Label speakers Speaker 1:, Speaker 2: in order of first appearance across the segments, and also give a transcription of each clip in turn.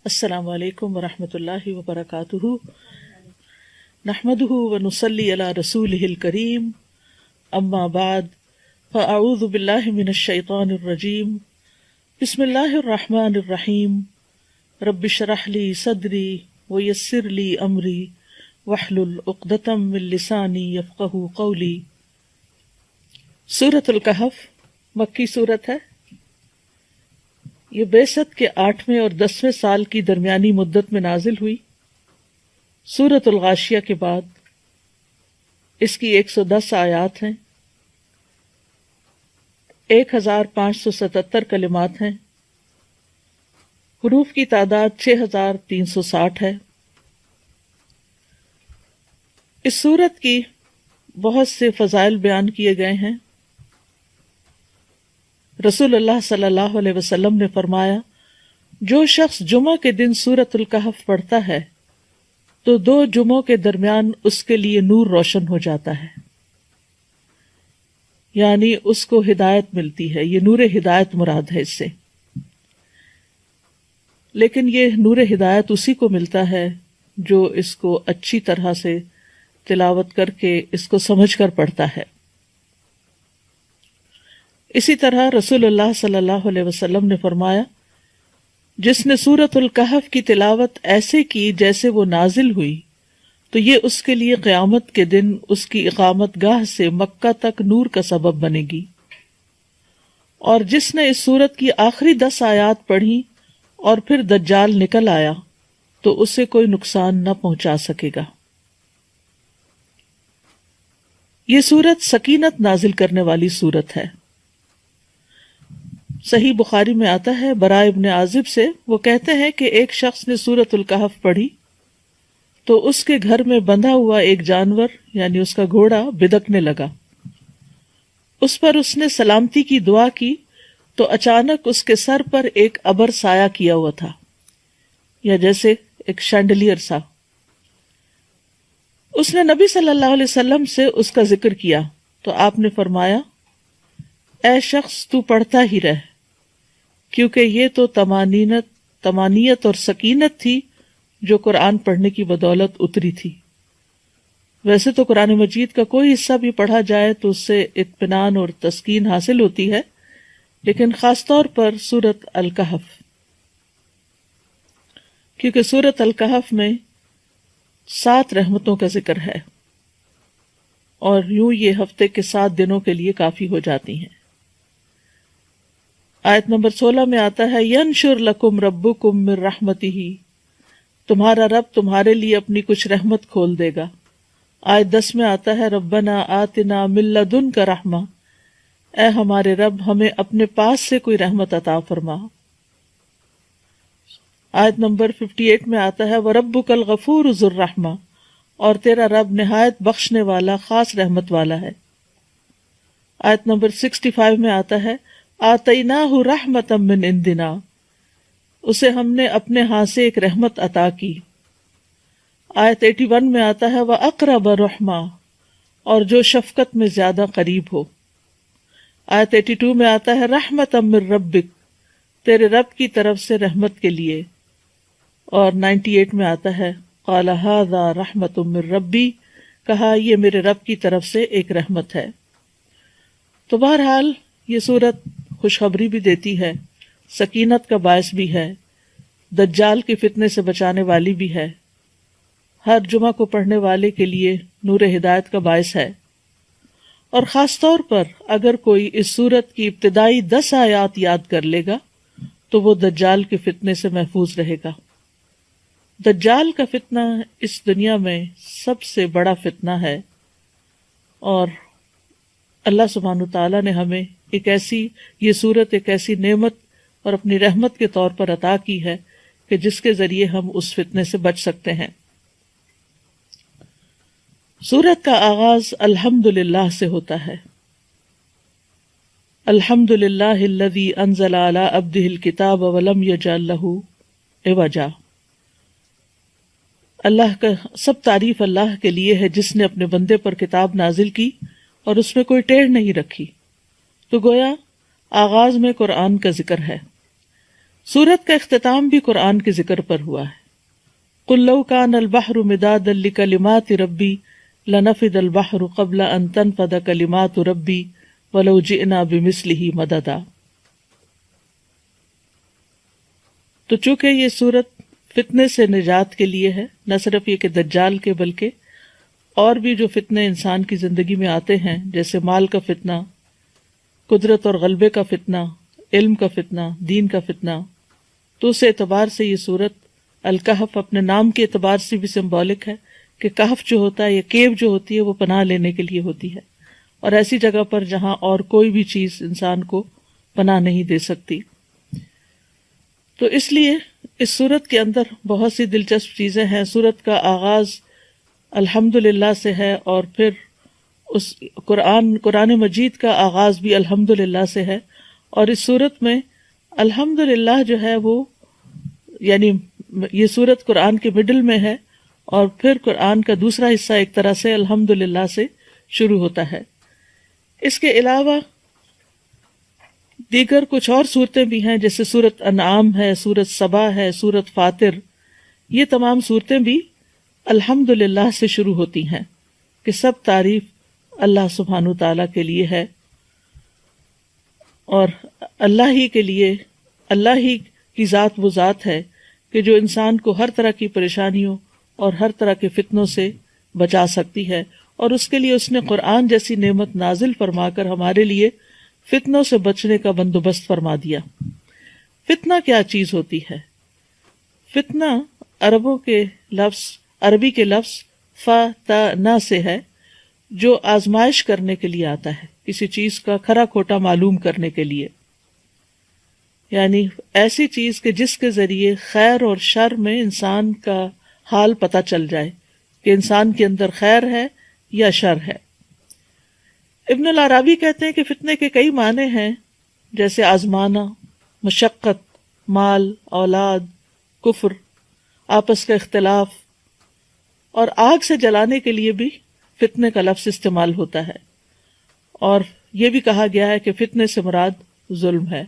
Speaker 1: السلام علیکم ورحمۃ اللہ وبرکاتہ، نحمدہ ونصلی علی رسولہ الکریم، اما بعد فاعوذ باللہ من الشیطان الرجیم، بسم اللہ الرحمن الرحیم، رب اشرح لی صدری ویسر لی امری واحلل عقدۃ من لسانی یفقہوا قولی۔ سورۃ الکہف مکی سورت ہے۔ یہ بعثت کے 8ویں اور 10ویں سال کی درمیانی مدت میں نازل ہوئی۔ سورۃ الغاشیہ کے بعد اس کی 110 آیات ہیں، 1577 کلمات ہیں، حروف کی تعداد 6360 ہے۔ اس سورت کی بہت سے فضائل بیان کیے گئے ہیں۔ رسول اللہ صلی اللہ علیہ وسلم نے فرمایا، جو شخص جمعہ کے دن سورۃ الکہف پڑھتا ہے تو 2 جمعوں کے درمیان اس کے لیے نور روشن ہو جاتا ہے، یعنی اس کو ہدایت ملتی ہے۔ یہ نور ہدایت مراد ہے اس سے، لیکن یہ نور ہدایت اسی کو ملتا ہے جو اس کو اچھی طرح سے تلاوت کر کے اس کو سمجھ کر پڑھتا ہے۔ اسی طرح رسول اللہ صلی اللہ علیہ وسلم نے فرمایا، جس نے سورۃ الکہف کی تلاوت ایسے کی جیسے وہ نازل ہوئی تو یہ اس کے لیے قیامت کے دن اس کی اقامت گاہ سے مکہ تک نور کا سبب بنے گی، اور جس نے اس سورت کی آخری 10 آیات پڑھی اور پھر دجال نکل آیا تو اسے کوئی نقصان نہ پہنچا سکے گا۔ یہ سورت سکینت نازل کرنے والی سورت ہے۔ صحیح بخاری میں آتا ہے، براء ابن عازب سے، وہ کہتے ہیں کہ ایک شخص نے سورۃ الکہف پڑھی تو اس کے گھر میں بندھا ہوا ایک جانور یعنی اس کا گھوڑا بدکنے لگا۔ اس پر اس نے سلامتی کی دعا کی تو اچانک اس کے سر پر ایک ابر سایہ کیا ہوا تھا، یا جیسے ایک شینڈلیئر سا۔ اس نے نبی صلی اللہ علیہ وسلم سے اس کا ذکر کیا تو آپ نے فرمایا، اے شخص تو پڑھتا ہی رہ، کیونکہ یہ تو طمانینت اور سکینت تھی جو قرآن پڑھنے کی بدولت اتری تھی۔ ویسے تو قرآن مجید کا کوئی حصہ بھی پڑھا جائے تو اس سے اطمینان اور تسکین حاصل ہوتی ہے، لیکن خاص طور پر سورۃ الکہف، کیونکہ سورۃ الکہف میں 7 رحمتوں کا ذکر ہے، اور یوں یہ ہفتے کے 7 دنوں کے لیے کافی ہو جاتی ہیں۔ آیت نمبر 16 میں آتا ہے، ینشر لکم ربکم من رحمتہ، تمہارا رب تمہارے لیے اپنی کچھ رحمت کھول دے گا۔ آیت 10 میں آتا ہے، ربنا آتنا من لدنک رحمہ، اے ہمارے رب ہمیں اپنے پاس سے کوئی رحمت عطا فرما۔ آیت نمبر 58 میں آتا ہے، وَرَبُّكَ الْغَفُورُ ذُو الرَّحْمَةِ، اور تیرا رب نہایت بخشنے والا خاص رحمت والا ہے۔ آیت نمبر 65 میں آتا ہے، آتَيْنَاهُ رَحْمَةً مِّنْ عِنْدِنَا، اسے ہم نے اپنے ہاں سے ایک رحمت عطا کی۔ آیت 81 میں آتا ہے، وَأَقْرَبَ رَحْمَةً، اور جو شفقت میں زیادہ قریب ہو۔ آیت 82 میں آتا ہے، رَحْمَةً مِّن رَبِّكَ، تیرے رب کی طرف سے رحمت کے لیے۔ اور 98 میں آتا ہے، قَالَ هَذَا رَحْمَةٌ مِّن رَبِّي، کہا یہ میرے رب کی طرف سے ایک رحمت ہے۔ تو بہرحال یہ سورت خوشخبری بھی دیتی ہے، سکینت کا باعث بھی ہے، دجال کے فتنے سے بچانے والی بھی ہے، ہر جمعہ کو پڑھنے والے کے لیے نور ہدایت کا باعث ہے، اور خاص طور پر اگر کوئی اس سورت کی ابتدائی 10 آیات یاد کر لے گا تو وہ دجال کے فتنے سے محفوظ رہے گا۔ دجال کا فتنہ اس دنیا میں سب سے بڑا فتنہ ہے، اور اللہ سبحانہ وتعالیٰ نے ہمیں یہ سورت ایک ایسی نعمت اور اپنی رحمت کے طور پر عطا کی ہے کہ جس کے ذریعے ہم اس فتنے سے بچ سکتے ہیں۔ سورت کا آغاز الحمدللہ سے ہوتا ہے۔ الحمدللہ الذی انزل علی عبدہ الکتاب ولم یجعل لہ عوجا، اللہ کا سب تعریف اللہ کے لیے ہے جس نے اپنے بندے پر کتاب نازل کی اور اس میں کوئی ٹیڑھ نہیں رکھی۔ تو گویا آغاز میں قرآن کا ذکر ہے۔ سورت کا اختتام بھی قرآن کے ذکر پر ہوا ہے. قُلْ لَوْ كَانَ الْبَحْرُ مِدَادًا لِكَلِمَاتِ رَبِّي لَنَفِدَ الْبَحْرُ قَبْلَ أَن تَنفَدَ كَلِمَاتُ رَبِّي وَلَوْ جِئْنَا بِمِثْلِهِ مَدَدًا. تو چونکہ یہ سورت فتنے سے نجات کے لیے ہے، نہ صرف یہ کہ دجال کے بلکہ اور بھی جو فتنے انسان کی زندگی میں آتے ہیں، جیسے مال کا فتنہ، قدرت اور غلبے کا فتنہ، علم کا فتنہ، دین کا فتنہ، تو اس اعتبار سے یہ سورت الکہف اپنے نام کے اعتبار سے بھی سمبولک ہے کہ کہف جو ہوتا ہے یا کیو جو ہوتی ہے وہ پناہ لینے کے لیے ہوتی ہے، اور ایسی جگہ پر جہاں اور کوئی بھی چیز انسان کو پناہ نہیں دے سکتی. تو اس لیے اس سورت کے اندر بہت سی دلچسپ چیزیں ہیں. سورت کا آغاز الحمدللہ سے ہے، اور پھر اس قرآن مجید کا آغاز بھی الحمدللہ سے ہے، اور اس سورت میں الحمدللہ جو ہے وہ یعنی یہ سورت قرآن کے مڈل میں ہے، اور پھر قرآن کا دوسرا حصہ ایک طرح سے الحمدللہ سے شروع ہوتا ہے. اس کے علاوہ دیگر کچھ اور صورتیں بھی ہیں، جیسے سورت انعام ہے، سورت سبا ہے، سورت فاطر. یہ تمام صورتیں بھی الحمدللہ سے شروع ہوتی ہیں کہ سب تعریف اللہ سبحانہ تعالیٰ کے لیے ہے، اور اللہ ہی کے لیے، اللہ ہی کی ذات وہ ذات ہے کہ جو انسان کو ہر طرح کی پریشانیوں اور ہر طرح کے فتنوں سے بچا سکتی ہے، اور اس کے لیے اس نے قرآن جیسی نعمت نازل فرما کر ہمارے لیے فتنوں سے بچنے کا بندوبست فرما دیا. فتنہ کیا چیز ہوتی ہے؟ فتنہ عربی کے لفظ فتنہ سے ہے، جو آزمائش کرنے کے لیے آتا ہے، کسی چیز کا کھرا کھوٹا معلوم کرنے کے لیے، یعنی ایسی چیز کہ جس کے ذریعے خیر اور شر میں انسان کا حال پتہ چل جائے کہ انسان کے اندر خیر ہے یا شر ہے. ابن العربی کہتے ہیں کہ فتنے کے کئی معنی ہیں، جیسے آزمانا، مشقت، مال، اولاد، کفر، آپس کا اختلاف، اور آگ سے جلانے کے لیے بھی فتنے کا لفظ استعمال ہوتا ہے. اور یہ بھی کہا گیا ہے کہ فتنے سے مراد ظلم ہے.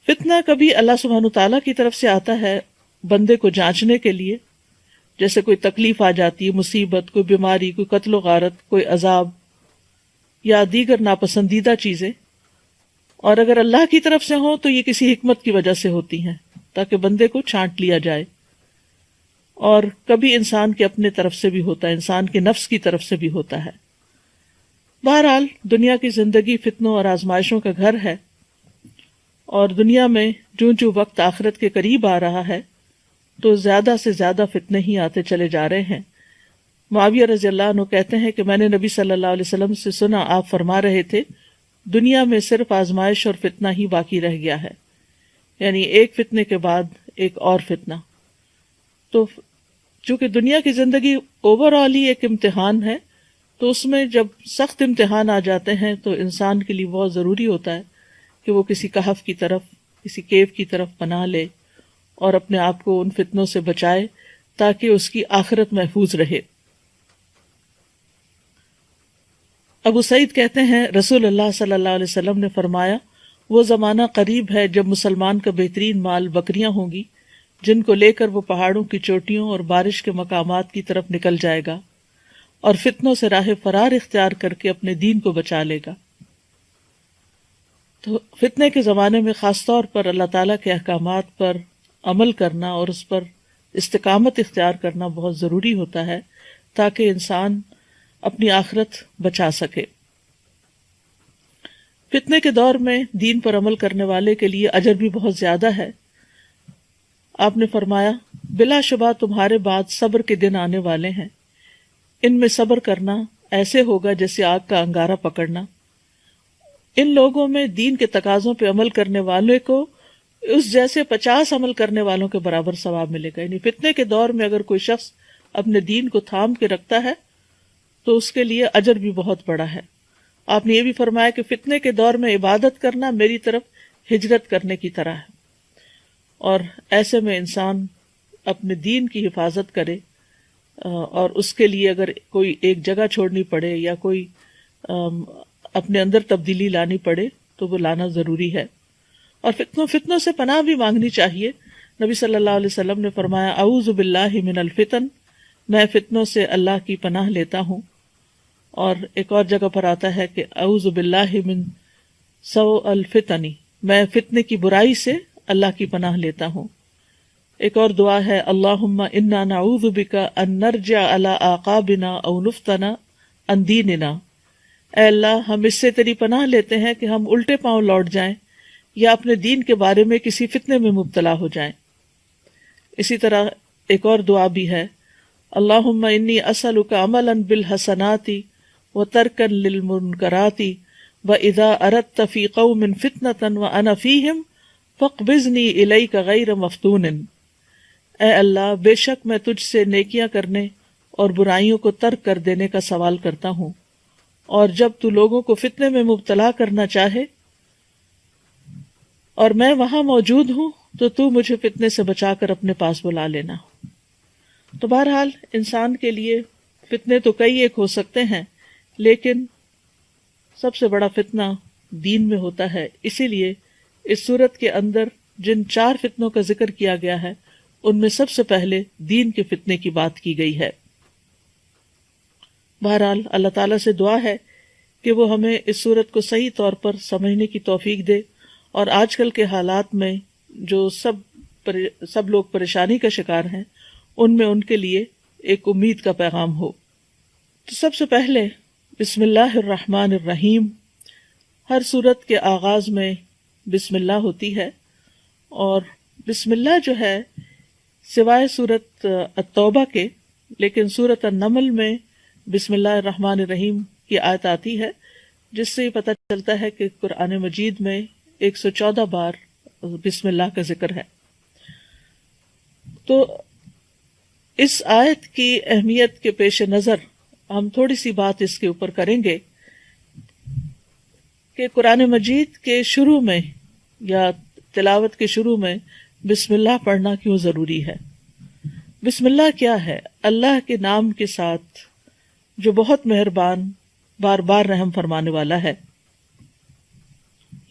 Speaker 1: فتنہ کبھی اللہ سبحانہ تعالیٰ کی طرف سے آتا ہے بندے کو جانچنے کے لیے، جیسے کوئی تکلیف آ جاتی ہے، مصیبت، کوئی بیماری، کوئی قتل و غارت، کوئی عذاب یا دیگر ناپسندیدہ چیزیں، اور اگر اللہ کی طرف سے ہوں تو یہ کسی حکمت کی وجہ سے ہوتی ہیں تاکہ بندے کو چھانٹ لیا جائے. اور کبھی انسان کے اپنے طرف سے بھی ہوتا ہے، انسان کے نفس کی طرف سے بھی ہوتا ہے. بہرحال دنیا کی زندگی فتنوں اور آزمائشوں کا گھر ہے، اور دنیا میں جو وقت آخرت کے قریب آ رہا ہے تو زیادہ سے زیادہ فتنے ہی آتے چلے جا رہے ہیں. معاویہ رضی اللہ عنہ کہتے ہیں کہ میں نے نبی صلی اللہ علیہ وسلم سے سنا، آپ فرما رہے تھے دنیا میں صرف آزمائش اور فتنہ ہی باقی رہ گیا ہے، یعنی ایک فتنے کے بعد ایک اور فتنہ. تو چونکہ دنیا کی زندگی اوور آل ہی ایک امتحان ہے، تو اس میں جب سخت امتحان آ جاتے ہیں تو انسان کے لیے بہت ضروری ہوتا ہے کہ وہ کسی کہف کی طرف، کسی کیو کی طرف پناہ لے اور اپنے آپ کو ان فتنوں سے بچائے تاکہ اس کی آخرت محفوظ رہے. ابو سعید کہتے ہیں رسول اللہ صلی اللہ علیہ وسلم نے فرمایا، وہ زمانہ قریب ہے جب مسلمان کا بہترین مال بکریاں ہوں گی، جن کو لے کر وہ پہاڑوں کی چوٹیوں اور بارش کے مقامات کی طرف نکل جائے گا اور فتنوں سے راہ فرار اختیار کر کے اپنے دین کو بچا لے گا. تو فتنے کے زمانے میں خاص طور پر اللہ تعالیٰ کے احکامات پر عمل کرنا اور اس پر استقامت اختیار کرنا بہت ضروری ہوتا ہے تاکہ انسان اپنی آخرت بچا سکے. فتنے کے دور میں دین پر عمل کرنے والے کے لیے اجر بھی بہت زیادہ ہے. آپ نے فرمایا، بلا شبہ تمہارے بعد صبر کے دن آنے والے ہیں، ان میں صبر کرنا ایسے ہوگا جیسے آگ کا انگارہ پکڑنا. ان لوگوں میں دین کے تقاضوں پہ عمل کرنے والے کو اس جیسے 50 عمل کرنے والوں کے برابر ثواب ملے گا. یعنی فتنے کے دور میں اگر کوئی شخص اپنے دین کو تھام کے رکھتا ہے تو اس کے لیے اجر بھی بہت بڑا ہے. آپ نے یہ بھی فرمایا کہ فتنے کے دور میں عبادت کرنا میری طرف ہجرت کرنے کی طرح ہے، اور ایسے میں انسان اپنے دین کی حفاظت کرے، اور اس کے لیے اگر کوئی ایک جگہ چھوڑنی پڑے یا کوئی اپنے اندر تبدیلی لانی پڑے تو وہ لانا ضروری ہے. اور فتنوں سے پناہ بھی مانگنی چاہیے. نبی صلی اللہ علیہ وسلم نے فرمایا اعوذ باللہ من الفتن، میں فتنوں سے اللہ کی پناہ لیتا ہوں. اور ایک اور جگہ پر آتا ہے کہ اعوذ باللہ من سوء الفتن، میں فتنے کی برائی سے اللہ کی پناہ لیتا ہوں. ایک اور دعا ہے اللہم انا نعوذ بک ان نرجع علی اعقابنا او نفتن عن دیننا، اے اللہ ہم اس سے تیری پناہ لیتے ہیں کہ ہم الٹے پاؤں لوٹ جائیں یا اپنے دین کے بارے میں کسی فتنے میں مبتلا ہو جائیں. اسی طرح ایک اور دعا بھی ہے اللہم انی اسألک عملا بالحسنات وترکا للمنکرات واذا اردت فی قوم فتنة وانا فیہم فاقبضنی الیک غیر مفتون. اے اللہ بے شک میں تجھ سے نیکیاں کرنے اور برائیوں کو ترک کر دینے کا سوال کرتا ہوں، اور جب تو لوگوں کو فتنے میں مبتلا کرنا چاہے اور میں وہاں موجود ہوں تو مجھے فتنے سے بچا کر اپنے پاس بلا لینا. تو بہرحال انسان کے لیے فتنے تو کئی ایک ہو سکتے ہیں، لیکن سب سے بڑا فتنہ دین میں ہوتا ہے. اسی لیے اس صورت کے اندر جن 4 فتنوں کا ذکر کیا گیا ہے ان میں سب سے پہلے دین کے فتنے کی بات کی گئی ہے. بہرحال اللہ تعالیٰ سے دعا ہے کہ وہ ہمیں اس صورت کو صحیح طور پر سمجھنے کی توفیق دے، اور آج کل کے حالات میں جو سب لوگ پریشانی کا شکار ہیں ان میں ان کے لیے ایک امید کا پیغام ہو. تو سب سے پہلے بسم اللہ الرحمن الرحیم. ہر صورت کے آغاز میں بسم اللہ ہوتی ہے، اور بسم اللہ جو ہے سوائے صورت التوبہ کے، لیکن صورت النمل میں بسم اللہ الرحمن الرحیم کی آیت آتی ہے، جس سے یہ پتہ چلتا ہے کہ قرآن مجید میں 114 بار بسم اللہ کا ذکر ہے. تو اس آیت کی اہمیت کے پیش نظر ہم تھوڑی سی بات اس کے اوپر کریں گے کہ قرآن مجید کے شروع میں یا تلاوت کے شروع میں بسم اللہ پڑھنا کیوں ضروری ہے. بسم اللہ کیا ہے؟ اللہ کے نام کے ساتھ جو بہت مہربان، بار بار رحم فرمانے والا ہے.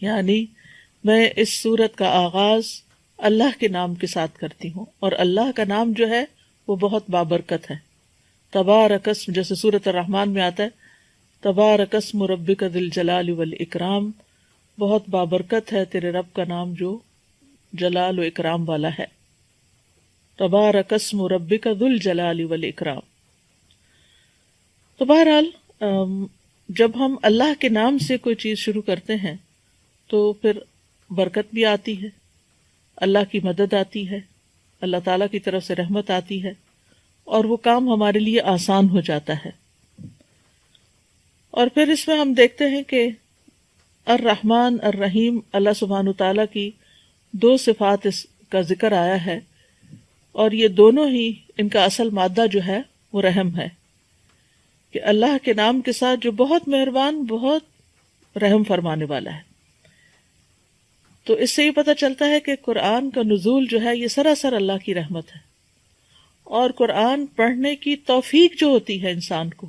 Speaker 1: یعنی میں اس سورت کا آغاز اللہ کے نام کے ساتھ کرتی ہوں، اور اللہ کا نام جو ہے وہ بہت بابرکت ہے. تبارک اسم، جیسے سورۃ الرحمن میں آتا ہے تبارک اسم ربک ذی الجلال والاکرام، بہت بابرکت ہے تیرے رب کا نام جو جلال و اکرام والا ہے. تبارک اسم ربک ذی الجلال والاکرام. تو بہرحال جب ہم اللہ کے نام سے کوئی چیز شروع کرتے ہیں تو پھر برکت بھی آتی ہے، اللہ کی مدد آتی ہے، اللہ تعالیٰ کی طرف سے رحمت آتی ہے، اور وہ کام ہمارے لیے آسان ہو جاتا ہے. اور پھر اس میں ہم دیکھتے ہیں کہ الرحمن الرحیم، اللہ سبحانہ تعالیٰ کی 2 صفات اس کا ذکر آیا ہے، اور یہ دونوں ہی ان کا اصل مادہ جو ہے وہ رحم ہے، کہ اللہ کے نام کے ساتھ جو بہت مہربان، بہت رحم فرمانے والا ہے. تو اس سے یہ پتہ چلتا ہے کہ قرآن کا نزول جو ہے یہ سراسر اللہ کی رحمت ہے، اور قرآن پڑھنے کی توفیق جو ہوتی ہے انسان کو،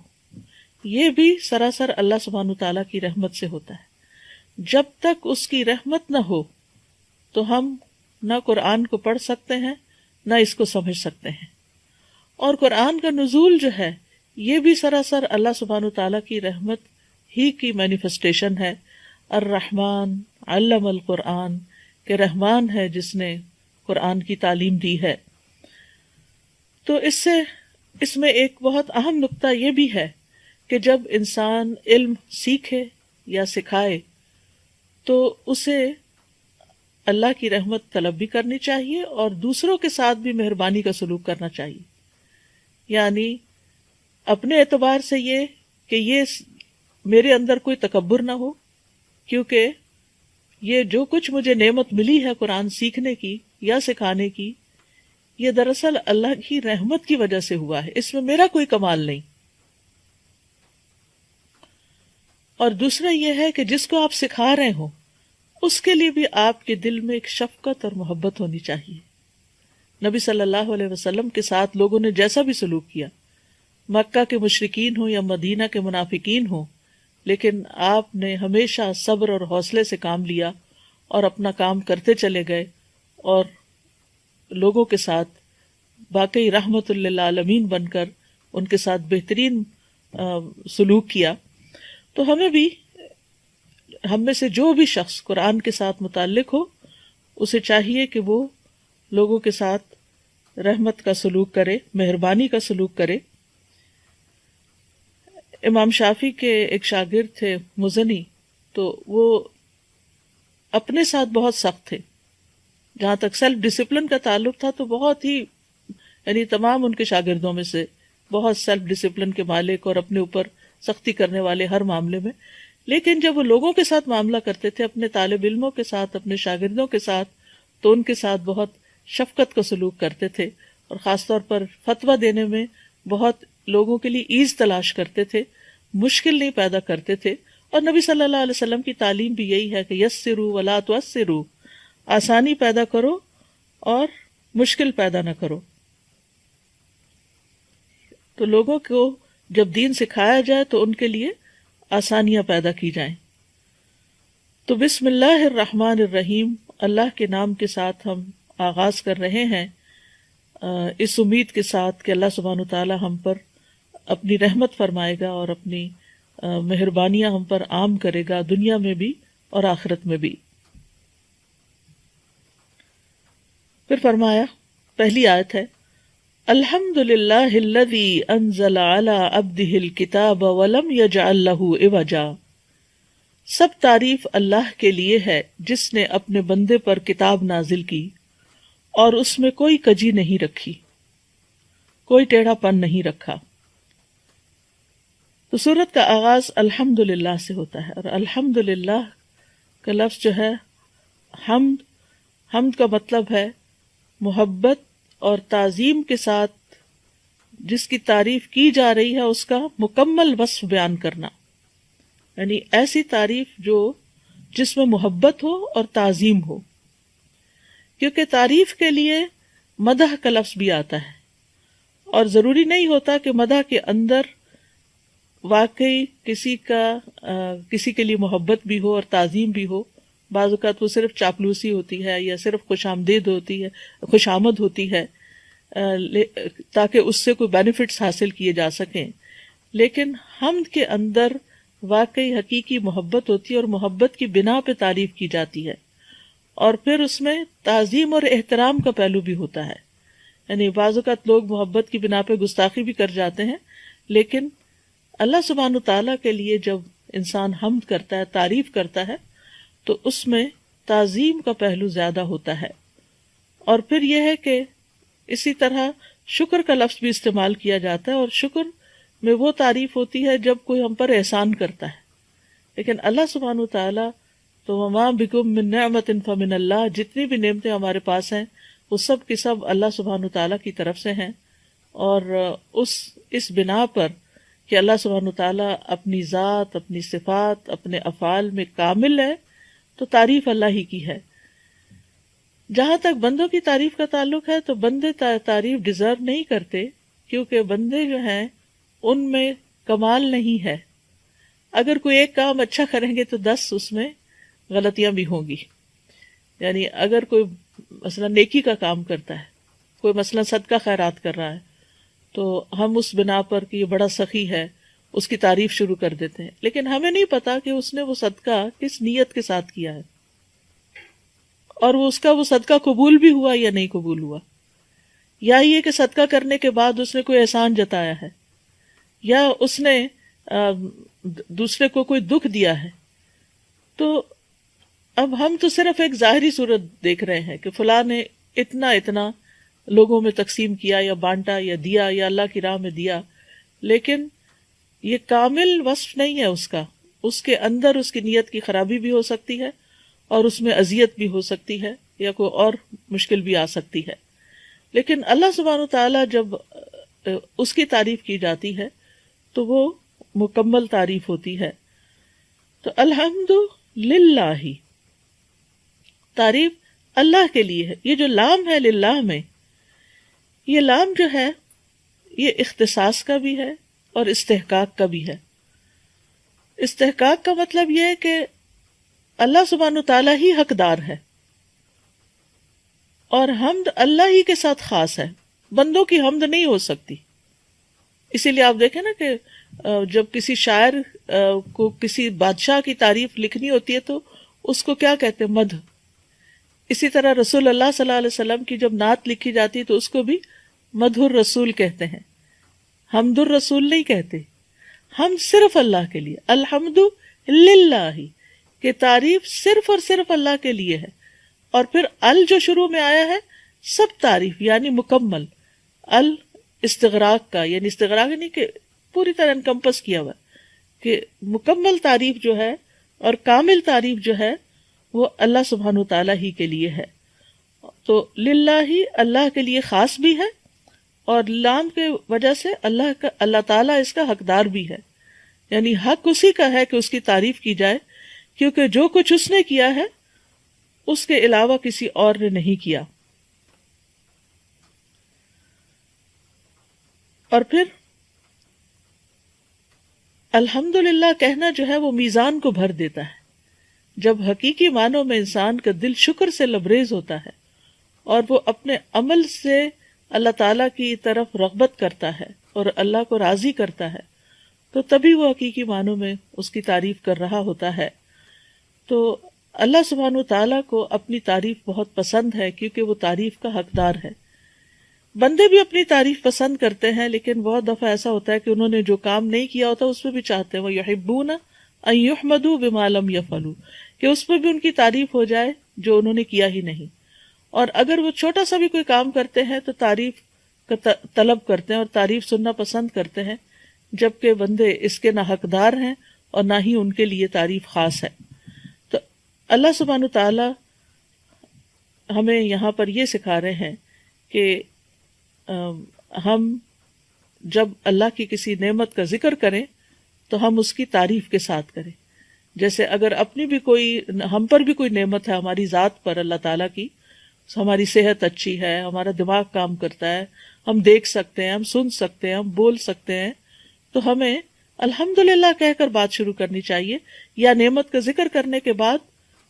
Speaker 1: یہ بھی سراسر اللہ سبحانہ تعالیٰ کی رحمت سے ہوتا ہے. جب تک اس کی رحمت نہ ہو تو ہم نہ قرآن کو پڑھ سکتے ہیں نہ اس کو سمجھ سکتے ہیں. اور قرآن کا نزول جو ہے یہ بھی سراسر اللہ سبحانہ تعالیٰ کی رحمت ہی کی مینیفسٹیشن ہے. الرحمن علم القرآن، کہ رحمان ہے جس نے قرآن کی تعلیم دی ہے. تو اس میں ایک بہت اہم نقطہ یہ بھی ہے کہ جب انسان علم سیکھے یا سکھائے تو اسے اللہ کی رحمت طلب بھی کرنی چاہیے، اور دوسروں کے ساتھ بھی مہربانی کا سلوک کرنا چاہیے. یعنی اپنے اعتبار سے یہ کہ یہ میرے اندر کوئی تکبر نہ ہو، کیونکہ یہ جو کچھ مجھے نعمت ملی ہے قرآن سیکھنے کی یا سکھانے کی، یہ دراصل اللہ کی رحمت کی وجہ سے ہوا ہے، اس میں میرا کوئی کمال نہیں. اور دوسرا یہ ہے کہ جس کو آپ سکھا رہے ہوں اس کے لیے بھی آپ کے دل میں ایک شفقت اور محبت ہونی چاہیے. نبی صلی اللہ علیہ وسلم کے ساتھ لوگوں نے جیسا بھی سلوک کیا، مکہ کے مشرکین ہوں یا مدینہ کے منافقین ہوں، لیکن آپ نے ہمیشہ صبر اور حوصلے سے کام لیا، اور اپنا کام کرتے چلے گئے اور لوگوں کے ساتھ واقعی رحمت للعالمین بن کر ان کے ساتھ بہترین سلوک کیا. تو ہم میں سے جو بھی شخص قرآن کے ساتھ متعلق ہو اسے چاہیے کہ وہ لوگوں کے ساتھ رحمت کا سلوک کرے، مہربانی کا سلوک کرے. امام شافعی کے ایک شاگرد تھے مزنی، تو وہ اپنے ساتھ بہت سخت تھے. جہاں تک سیلف ڈسپلن کا تعلق تھا تو بہت ہی، یعنی تمام ان کے شاگردوں میں سے بہت سیلف ڈسپلن کے مالک اور اپنے اوپر سختی کرنے والے ہر معاملے میں. لیکن جب وہ لوگوں کے ساتھ معاملہ کرتے تھے، اپنے طالب علموں کے ساتھ، اپنے شاگردوں کے ساتھ، تو ان کے ساتھ بہت شفقت کا سلوک کرتے تھے، اور خاص طور پر فتویٰ دینے میں بہت لوگوں کے لیے ایز تلاش کرتے تھے، مشکل نہیں پیدا کرتے تھے. اور نبی صلی اللہ علیہ وسلم کی تعلیم بھی یہی ہے کہ یسروا ولا تعسروا، آسانی پیدا کرو اور مشکل پیدا نہ کرو. تو لوگوں کو جب دین سکھایا جائے تو ان کے لیے آسانیاں پیدا کی جائیں. تو بسم اللہ الرحمن الرحیم، اللہ کے نام کے ساتھ ہم آغاز کر رہے ہیں، اس امید کے ساتھ کہ اللہ سبحانہ وتعالی ہم پر اپنی رحمت فرمائے گا اور اپنی مہربانیاں ہم پر عام کرے گا، دنیا میں بھی اور آخرت میں بھی. پھر فرمایا، پہلی آیت ہے، الحمد للہ الذی انزل علی عبدہ الکتاب ولم یجعل لہ عوجا. سب تعریف اللہ کے لیے ہے جس نے اپنے بندے پر کتاب نازل کی اور اس میں کوئی کجی نہیں رکھی، کوئی ٹیڑھا پن نہیں رکھا. تو سورت کا آغاز الحمد للہ سے ہوتا ہے، اور الحمد للہ کا لفظ جو ہے حمد کا مطلب ہے محبت اور تعظیم کے ساتھ جس کی تعریف کی جا رہی ہے اس کا مکمل وصف بیان کرنا، یعنی ایسی تعریف جس میں محبت ہو اور تعظیم ہو. کیونکہ تعریف کے لیے مدح کا لفظ بھی آتا ہے، اور ضروری نہیں ہوتا کہ مدح کے اندر واقعی کسی کے لیے محبت بھی ہو اور تعظیم بھی ہو. بعض اوقات وہ صرف چاپلوسی ہوتی ہے یا صرف خوش آمد ہوتی ہے تاکہ اس سے کوئی بینیفٹس حاصل کیے جا سکیں. لیکن حمد کے اندر واقعی حقیقی محبت ہوتی ہے، اور محبت کی بنا پہ تعریف کی جاتی ہے، اور پھر اس میں تعظیم اور احترام کا پہلو بھی ہوتا ہے. یعنی بعض اوقات لوگ محبت کی بنا پہ گستاخی بھی کر جاتے ہیں، لیکن اللہ سبحانہ تعالیٰ کے لیے جب انسان حمد کرتا ہے، تعریف کرتا ہے، تو اس میں تعظیم کا پہلو زیادہ ہوتا ہے. اور پھر یہ ہے کہ اسی طرح شکر کا لفظ بھی استعمال کیا جاتا ہے، اور شکر میں وہ تعریف ہوتی ہے جب کوئی ہم پر احسان کرتا ہے. لیکن اللہ سبحانہ تعالیٰ تو وما بکم من نعمت فمن اللہ، جتنی بھی نعمتیں ہمارے پاس ہیں وہ سب کی سب اللہ سبحانہ تعالیٰ کی طرف سے ہیں. اور اس بنا پر کہ اللہ سبحانہ تعالیٰ اپنی ذات، اپنی صفات، اپنے افعال میں کامل ہے، تو تعریف اللہ ہی کی ہے. جہاں تک بندوں کی تعریف کا تعلق ہے تو بندے تعریف ڈیزرو نہیں کرتے، کیونکہ بندے جو ہیں ان میں کمال نہیں ہے. اگر کوئی ایک کام اچھا کریں گے تو 10 اس میں غلطیاں بھی ہوں گی. یعنی اگر کوئی مثلا نیکی کا کام کرتا ہے، کوئی مثلا صدقہ خیرات کر رہا ہے، تو ہم اس بنا پر کہ یہ بڑا سخی ہے اس کی تعریف شروع کر دیتے ہیں، لیکن ہمیں نہیں پتا کہ اس نے وہ صدقہ کس نیت کے ساتھ کیا ہے، اور وہ صدقہ قبول بھی ہوا یا نہیں قبول ہوا، یا یہ کہ صدقہ کرنے کے بعد اس نے کوئی احسان جتایا ہے، یا اس نے دوسرے کو کوئی دکھ دیا ہے. تو اب ہم تو صرف ایک ظاہری صورت دیکھ رہے ہیں کہ فلاں نے اتنا لوگوں میں تقسیم کیا یا بانٹا یا دیا یا اللہ کی راہ میں دیا، لیکن یہ کامل وصف نہیں ہے اس کے اندر اس کی نیت کی خرابی بھی ہو سکتی ہے، اور اس میں اذیت بھی ہو سکتی ہے، یا کوئی اور مشکل بھی آ سکتی ہے. لیکن اللہ سبحانہ تعالیٰ جب اس کی تعریف کی جاتی ہے تو وہ مکمل تعریف ہوتی ہے. تو الحمد للہ، تعریف اللہ کے لیے ہے. یہ جو لام ہے للہ میں، یہ لام جو ہے یہ اختصاص کا بھی ہے اور استحقاق کا بھی ہے. استحقاق کا مطلب یہ ہے کہ اللہ سبحانہ تعالیٰ ہی حقدار ہے، اور حمد اللہ ہی کے ساتھ خاص ہے، بندوں کی حمد نہیں ہو سکتی. اسی لیے آپ دیکھیں نا کہ جب کسی شاعر کو کسی بادشاہ کی تعریف لکھنی ہوتی ہے تو اس کو کیا کہتے ہیں؟ مدح. اسی طرح رسول اللہ صلی اللہ علیہ وسلم کی جب نعت لکھی جاتی ہے تو اس کو بھی مدح الرسول کہتے ہیں، حمد الرسول نہیں کہتے. ہم صرف اللہ کے لیے، الحمد للہ، کہ تعریف صرف اور صرف اللہ کے لیے ہے. اور پھر ال جو شروع میں آیا ہے سب تعریف یعنی مکمل، ال استغراق کا، یعنی استغراق یعنی کہ پوری طرح انکمپس کیا ہوا، کہ مکمل تعریف جو ہے اور کامل تعریف جو ہے وہ اللہ سبحانہ تعالیٰ ہی کے لیے ہے. تو للہ ہی اللہ کے لیے خاص بھی ہے، اور لام کے وجہ سے اللہ تعالیٰ اس کا حقدار بھی ہے، یعنی حق اسی کا ہے کہ اس کی تعریف کی جائے، کیونکہ جو کچھ اس نے کیا ہے اس کے علاوہ کسی اور نے نہیں کیا. اور پھر الحمدللہ کہنا جو ہے وہ میزان کو بھر دیتا ہے. جب حقیقی معنوں میں انسان کا دل شکر سے لبریز ہوتا ہے اور وہ اپنے عمل سے اللہ تعالیٰ کی طرف رغبت کرتا ہے اور اللہ کو راضی کرتا ہے، تو تبھی وہ حقیقی معنوں میں اس کی تعریف کر رہا ہوتا ہے. تو اللہ سبحانہ تعالیٰ کو اپنی تعریف بہت پسند ہے کیونکہ وہ تعریف کا حقدار ہے. بندے بھی اپنی تعریف پسند کرتے ہیں، لیکن بہت دفعہ ایسا ہوتا ہے کہ انہوں نے جو کام نہیں کیا ہوتا اس پہ بھی چاہتے ہیں، وہ یحبون ان یحمدوا بما لم یفعلوا، کہ اس پہ بھی ان کی تعریف ہو جائے جو انہوں نے کیا ہی نہیں. اور اگر وہ چھوٹا سا بھی کوئی کام کرتے ہیں تو تعریف کا طلب کرتے ہیں اور تعریف سننا پسند کرتے ہیں، جبکہ بندے اس کے نہ حقدار ہیں اور نہ ہی ان کے لیے تعریف خاص ہے. تو اللہ سبحانہ تعالی ہمیں یہاں پر یہ سکھا رہے ہیں کہ ہم جب اللہ کی کسی نعمت کا ذکر کریں تو ہم اس کی تعریف کے ساتھ کریں. جیسے اگر اپنی بھی کوئی، ہم پر بھی کوئی نعمت ہے ہماری ذات پر اللہ تعالیٰ کی، ہماری صحت اچھی ہے، ہمارا دماغ کام کرتا ہے، ہم دیکھ سکتے ہیں، ہم سن سکتے ہیں، ہم بول سکتے ہیں، تو ہمیں الحمدللہ کہہ کر بات شروع کرنی چاہیے، یا نعمت کا ذکر کرنے کے بعد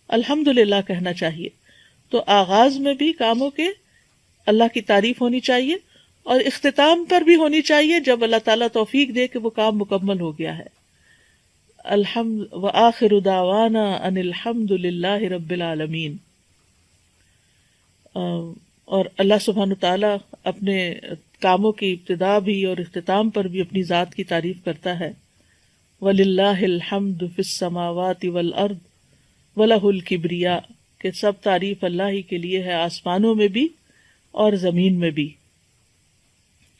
Speaker 1: الحمدللہ کہنا چاہیے. تو آغاز میں بھی کاموں کے اللہ کی تعریف ہونی چاہیے، اور اختتام پر بھی ہونی چاہیے جب اللہ تعالیٰ توفیق دے کہ وہ کام مکمل ہو گیا ہے. الحمد وآخر دعوانا ان الحمد للہ رب العالمین. اور اللہ سبحانہ تعالیٰ اپنے کاموں کی ابتدا بھی اور اختتام پر بھی اپنی ذات کی تعریف کرتا ہے. وَلِلَّهِ الْحَمْدُ فِي السَّمَاوَاتِ وَالْأَرْضِ وَلَهُ الْكِبْرِيَاءُ، کہ سب تعریف اللہ ہی کے لیے ہے، آسمانوں میں بھی اور زمین میں بھی،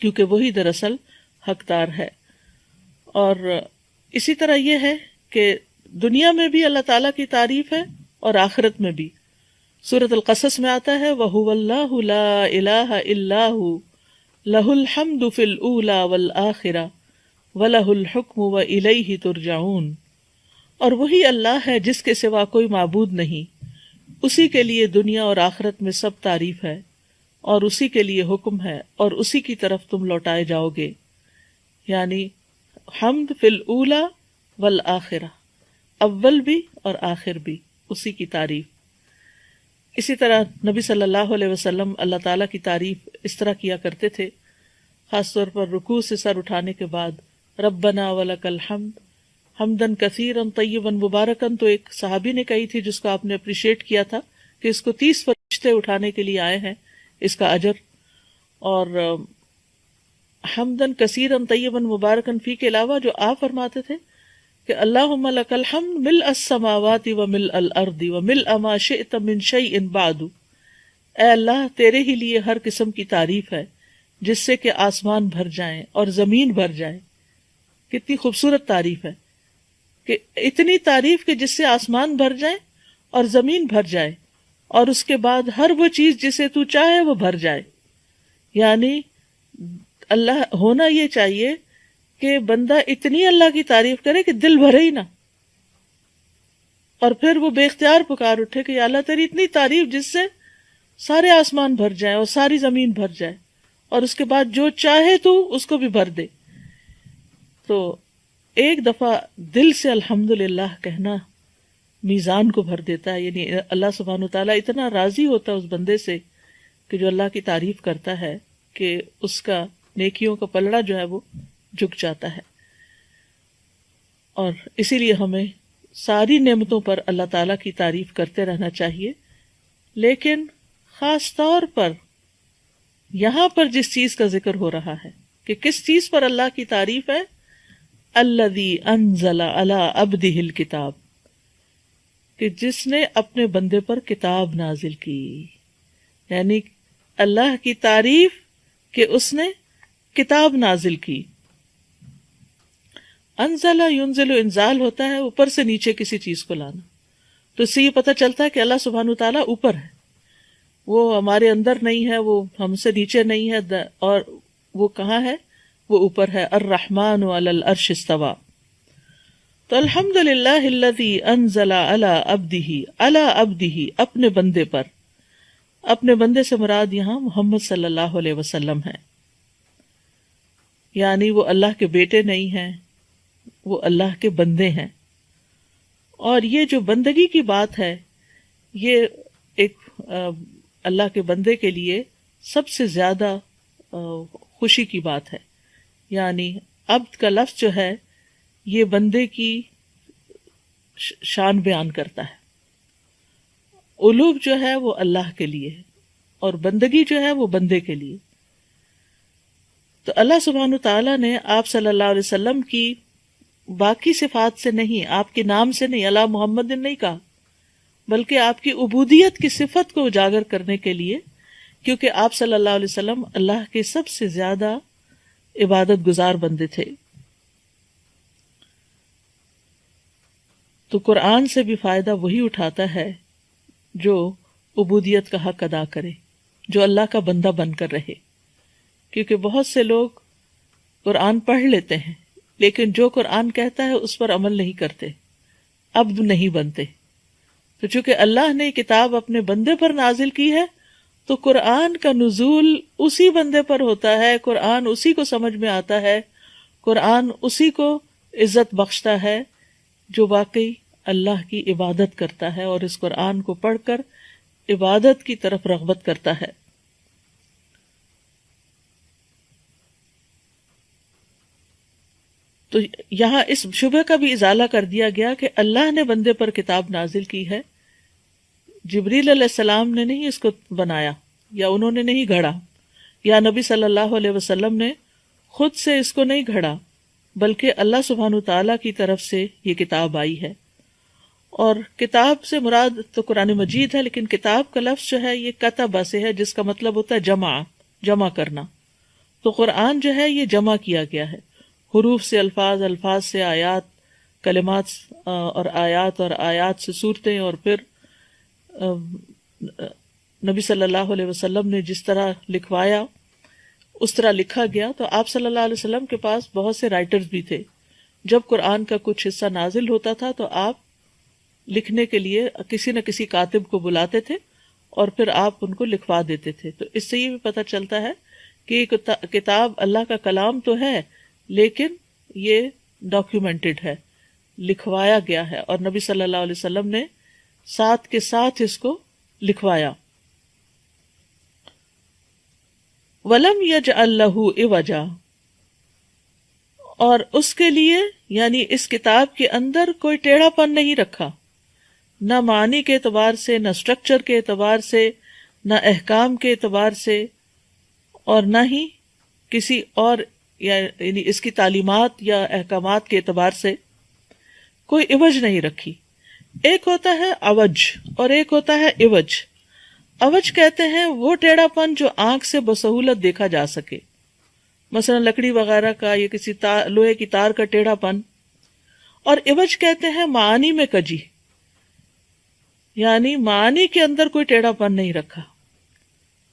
Speaker 1: کیونکہ وہی دراصل حقدار ہے. اور اسی طرح یہ ہے کہ دنیا میں بھی اللہ تعالیٰ کی تعریف ہے اور آخرت میں بھی. سورۃ القصص میں آتا ہے وَهُوَ اللَّهُ لَا إِلَٰهَ إِلَّا هُوَ لَهُ الْحَمْدُ فِي الْأُولَىٰ وَالْآخِرَةِ وَلَهُ الْحُكْمُ وَإِلَيْهِ تُرْجَعُونَ. اور وہی اللہ ہے جس کے سوا کوئی معبود نہیں، اسی کے لیے دنیا اور آخرت میں سب تعریف ہے، اور اسی کے لیے حکم ہے، اور اسی کی طرف تم لوٹائے جاؤ گے. یعنی حمد فی الاولی والآخرہ، اول بھی اور آخر بھی اسی کی تعریف. اسی طرح نبی صلی اللہ علیہ وسلم اللہ تعالیٰ کی تعریف اس طرح کیا کرتے تھے، خاص طور پر رکوع سے سر اٹھانے کے بعد ربنا ولک الحمد حمدن کثیرا طیبا مبارکن. تو ایک صحابی نے کہی تھی جس کو آپ نے اپریشیٹ کیا تھا کہ اس کو 30 فرشتے اٹھانے کے لیے آئے ہیں اس کا اجر. اور حمدن کثیرا طیبا مبارکن فی کے علاوہ جو آپ فرماتے تھے کہ اللہم لک الحمد ملء السماوات وملء الارض وملء ما شئت من شیء بعد. اے اللہ تیرے ہی لیے ہر قسم کی تعریف ہے جس سے کہ آسمان بھر جائیں اور زمین بھر جائے. کتنی خوبصورت تعریف ہے کہ اتنی تعریف کہ جس سے آسمان بھر جائے اور زمین بھر جائے، اور اس کے بعد ہر وہ چیز جسے تو چاہے وہ بھر جائے. یعنی اللہ ہونا یہ چاہیے کہ بندہ اتنی اللہ کی تعریف کرے کہ دل بھرے ہی نہ، اور پھر وہ بے اختیار پکار اٹھے کہ یا اللہ تیری اتنی تعریف جس سے سارے آسمان بھر جائیں اور ساری زمین بھر جائے، اور اس کے بعد جو چاہے تو اس کو بھی بھر دے. تو ایک دفعہ دل سے الحمدللہ کہنا میزان کو بھر دیتا ہے. یعنی اللہ سبحانہ وتعالیٰ اتنا راضی ہوتا ہے اس بندے سے کہ جو اللہ کی تعریف کرتا ہے کہ اس کا نیکیوں کا پلڑا جو ہے وہ جھک جاتا ہے. اور اسی لیے ہمیں ساری نعمتوں پر اللہ تعالیٰ کی تعریف کرتے رہنا چاہیے، لیکن خاص طور پر یہاں پر جس چیز کا ذکر ہو رہا ہے کہ کس چیز پر اللہ کی تعریف ہے، الذی انزل علی عبدہ الکتاب، کہ جس نے اپنے بندے پر کتاب نازل کی. یعنی اللہ کی تعریف کہ اس نے کتاب نازل کی. انزل ینزل انزال ہوتا ہے اوپر سے نیچے کسی چیز کو لانا. تو اس سے یہ پتہ چلتا ہے کہ اللہ سبحانہ وتعالیٰ اوپر ہے، وہ ہمارے اندر نہیں ہے، وہ ہم سے نیچے نہیں ہے، اور وہ کہاں ہے؟ وہ اوپر ہے. الرحمن علی العرش استویٰ. تو الحمدللہ الذی انزل علی عبدہ اپنے بندے پر. اپنے بندے سے مراد یہاں محمد صلی اللہ علیہ وسلم ہے. یعنی وہ اللہ کے بیٹے نہیں ہیں، وہ اللہ کے بندے ہیں. اور یہ جو بندگی کی بات ہے، یہ ایک اللہ کے بندے کے لیے سب سے زیادہ خوشی کی بات ہے. یعنی عبد کا لفظ جو ہے یہ بندے کی شان بیان کرتا ہے. الوہیت جو ہے وہ اللہ کے لیے ہے اور بندگی جو ہے وہ بندے کے لیے. تو اللہ سبحانہ تعالیٰ نے آپ صلی اللہ علیہ وسلم کی باقی صفات سے نہیں، آپ کے نام سے نہیں، اللہ محمد نے نہیں کہا، بلکہ آپ کی عبودیت کی صفت کو اجاگر کرنے کے لیے، کیونکہ آپ صلی اللہ علیہ وسلم اللہ کے سب سے زیادہ عبادت گزار بندے تھے. تو قرآن سے بھی فائدہ وہی اٹھاتا ہے جو عبودیت کا حق ادا کرے، جو اللہ کا بندہ بن کر رہے. کیونکہ بہت سے لوگ قرآن پڑھ لیتے ہیں لیکن جو قرآن کہتا ہے اس پر عمل نہیں کرتے، عبد نہیں بنتے. تو چونکہ اللہ نے کتاب اپنے بندے پر نازل کی ہے تو قرآن کا نزول اسی بندے پر ہوتا ہے، قرآن اسی کو سمجھ میں آتا ہے، قرآن اسی کو عزت بخشتا ہے جو واقعی اللہ کی عبادت کرتا ہے اور اس قرآن کو پڑھ کر عبادت کی طرف رغبت کرتا ہے. تو یہاں اس شبہ کا بھی ازالہ کر دیا گیا کہ اللہ نے بندے پر کتاب نازل کی ہے، جبریل علیہ السلام نے نہیں اس کو بنایا، یا انہوں نے نہیں گھڑا، یا نبی صلی اللہ علیہ وسلم نے خود سے اس کو نہیں گھڑا، بلکہ اللہ سبحانہ تعالیٰ کی طرف سے یہ کتاب آئی ہے. اور کتاب سے مراد تو قرآن مجید ہے، لیکن کتاب کا لفظ جو ہے یہ کتبہ سے ہے، جس کا مطلب ہوتا ہے جمع کرنا. تو قرآن جو ہے یہ جمع کیا گیا ہے، حروف سے الفاظ، الفاظ سے آیات، کلمات اور آیات سے صورتیں، اور پھر نبی صلی اللہ علیہ وسلم نے جس طرح لکھوایا اس طرح لکھا گیا. تو آپ صلی اللہ علیہ وسلم کے پاس بہت سے رائٹرز بھی تھے. جب قرآن کا کچھ حصہ نازل ہوتا تھا تو آپ لکھنے کے لیے کسی نہ کسی کاتب کو بلاتے تھے اور پھر آپ ان کو لکھوا دیتے تھے. تو اس سے یہ بھی پتہ چلتا ہے کہ یہ کتاب اللہ کا کلام تو ہے لیکن یہ ڈاکیومنٹڈ ہے، لکھوایا گیا ہے، اور نبی صلی اللہ علیہ وسلم نے ساتھ کے ساتھ اس کو لکھوایا. وَلَمْ يَجْعَلْ لَهُ عِوَجًا، اور اس کے لیے یعنی اس کتاب کے اندر کوئی ٹیڑھا پن نہیں رکھا، نہ معنی کے اعتبار سے، نہ سٹرکچر کے اعتبار سے، نہ احکام کے اعتبار سے، اور نہ ہی کسی اور یعنی اس کی تعلیمات یا احکامات کے اعتبار سے کوئی عوج نہیں رکھی. ایک ہوتا ہے عوج اور ایک ہوتا ہے عوج. عوج کہتے ہیں وہ ٹیڑھا پن جو آنکھ سے بسہولت دیکھا جا سکے، مثلا لکڑی وغیرہ کا یا کسی لوہے کی تار کا ٹیڑھا پن. اور عوج کہتے ہیں معانی میں کجی، یعنی معانی کے اندر کوئی ٹیڑھا پن نہیں رکھا،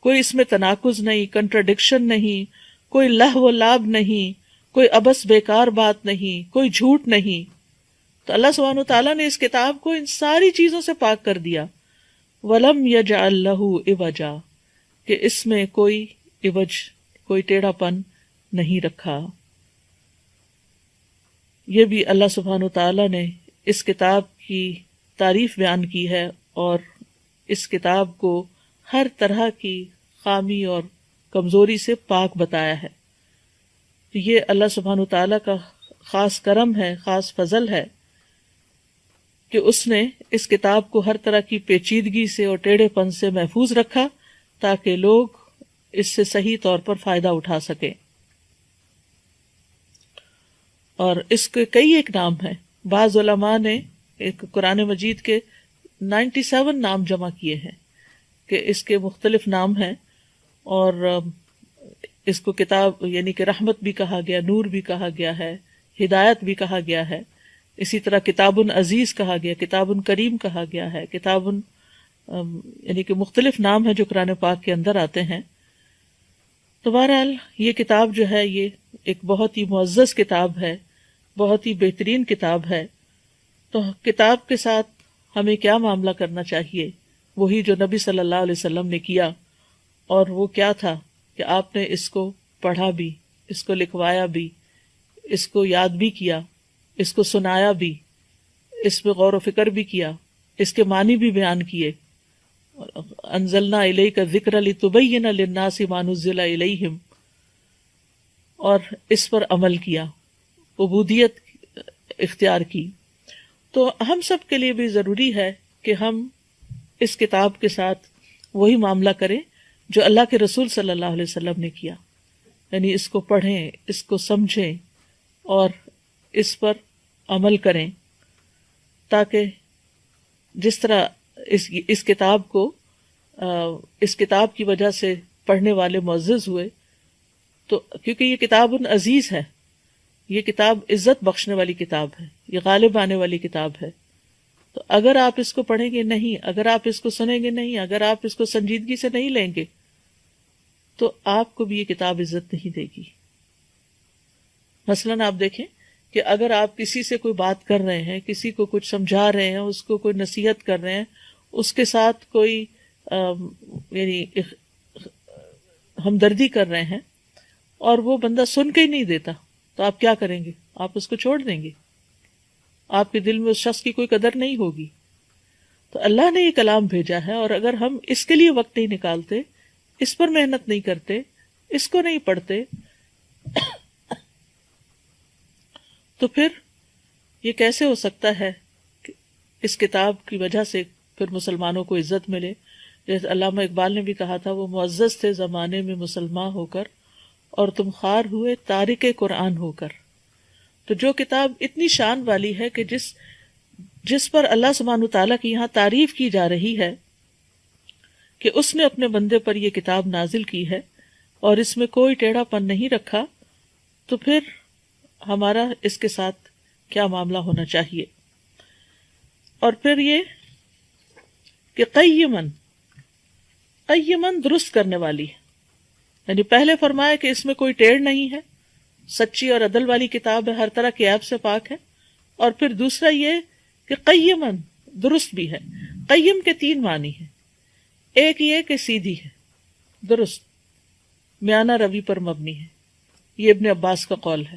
Speaker 1: کوئی اس میں تناقض نہیں، کنٹراڈکشن نہیں، کوئی لہو و لعب نہیں، کوئی عبث بیکار بات نہیں، کوئی جھوٹ نہیں. تو اللہ سبحانہ وتعالیٰ نے اس کتاب کو ان ساری چیزوں سے پاک کر دیا. وَلَمْ يَجْعَلْ لَهُ عِوَجًا، کہ اس میں کوئی عوج، کوئی ٹیڑھا پن نہیں رکھا. یہ بھی اللہ سبحانہ وتعالیٰ نے اس کتاب کی تعریف بیان کی ہے اور اس کتاب کو ہر طرح کی خامی اور کمزوری سے پاک بتایا ہے. تو یہ اللہ سبحانہ تعالیٰ کا خاص کرم ہے، خاص فضل ہے کہ اس نے اس کتاب کو ہر طرح کی پیچیدگی سے اور ٹیڑھے پن سے محفوظ رکھا تاکہ لوگ اس سے صحیح طور پر فائدہ اٹھا سکیں. اور اس کے کئی ایک نام ہیں. بعض علماء نے ایک قرآن مجید کے 97 نام جمع کیے ہیں کہ اس کے مختلف نام ہیں، اور اس کو کتاب یعنی کہ رحمت بھی کہا گیا، نور بھی کہا گیا ہے، ہدایت بھی کہا گیا ہے. اسی طرح کتاب عزیز کہا گیا، کتاب کریم کہا گیا ہے، کتاب یعنی کہ مختلف نام ہیں جو قرآن پاک کے اندر آتے ہیں. تو بہرحال یہ کتاب جو ہے یہ ایک بہت ہی معزز کتاب ہے، بہت ہی بہترین کتاب ہے. تو کتاب کے ساتھ ہمیں کیا معاملہ کرنا چاہیے؟ وہی جو نبی صلی اللہ علیہ وسلم نے کیا، اور وہ کیا تھا کہ آپ نے اس کو پڑھا بھی، اس کو لکھوایا بھی، اس کو یاد بھی کیا، اس کو سنایا بھی، اس پہ غور و فکر بھی کیا، اس کے معنی بھی بیان کیے. انزلنا الیک الذکر لتبین للناس ما نزل الیہم، اور اس پر عمل کیا، عبودیت اختیار کی. تو ہم سب کے لیے بھی ضروری ہے کہ ہم اس کتاب کے ساتھ وہی معاملہ کریں جو اللہ کے رسول صلی اللہ علیہ وسلم نے کیا، یعنی اس کو پڑھیں، اس کو سمجھیں اور اس پر عمل کریں، تاکہ جس طرح اس کتاب کو اس کتاب کی وجہ سے پڑھنے والے معزز ہوئے. تو کیونکہ یہ کتاب عزیز ہے، یہ کتاب عزت بخشنے والی کتاب ہے، یہ غالب آنے والی کتاب ہے. تو اگر آپ اس کو پڑھیں گے نہیں، اگر آپ اس کو سنیں گے نہیں، اگر آپ اس کو سنجیدگی سے نہیں لیں گے تو آپ کو بھی یہ کتاب عزت نہیں دے گی. مثلاً آپ دیکھیں کہ اگر آپ کسی سے کوئی بات کر رہے ہیں، کسی کو کچھ سمجھا رہے ہیں، اس کو کوئی نصیحت کر رہے ہیں، اس کے ساتھ کوئی یعنی ہمدردی کر رہے ہیں اور وہ بندہ سن کے ہی نہیں دیتا، تو آپ کیا کریں گے؟ آپ اس کو چھوڑ دیں گے، آپ کے دل میں اس شخص کی کوئی قدر نہیں ہوگی. تو اللہ نے یہ کلام بھیجا ہے، اور اگر ہم اس کے لیے وقت نہیں نکالتے، اس پر محنت نہیں کرتے، اس کو نہیں پڑھتے، تو پھر یہ کیسے ہو سکتا ہے کہ اس کتاب کی وجہ سے پھر مسلمانوں کو عزت ملے؟ جیسے علامہ اقبال نے بھی کہا تھا، وہ معزز تھے زمانے میں مسلمان ہو کر، اور تم خوار ہوئے تارک قرآن ہو کر. تو جو کتاب اتنی شان والی ہے کہ جس پر اللہ سبحانہ تعالیٰ کی یہاں تعریف کی جا رہی ہے کہ اس نے اپنے بندے پر یہ کتاب نازل کی ہے اور اس میں کوئی ٹیڑھا پن نہیں رکھا، تو پھر ہمارا اس کے ساتھ کیا معاملہ ہونا چاہیے؟ اور پھر یہ کہ قیمن درست کرنے والی ہے، یعنی پہلے فرمایا کہ اس میں کوئی ٹیڑھ نہیں ہے، سچی اور عدل والی کتاب ہے، ہر طرح کے عیب سے پاک ہے. اور پھر دوسرا یہ کہ قیمن درست بھی ہے. قیم کے 3 معنی ہیں. ایک یہ کہ سیدھی ہے، درست، میانہ روی پر مبنی ہے، یہ ابن عباس کا قول ہے.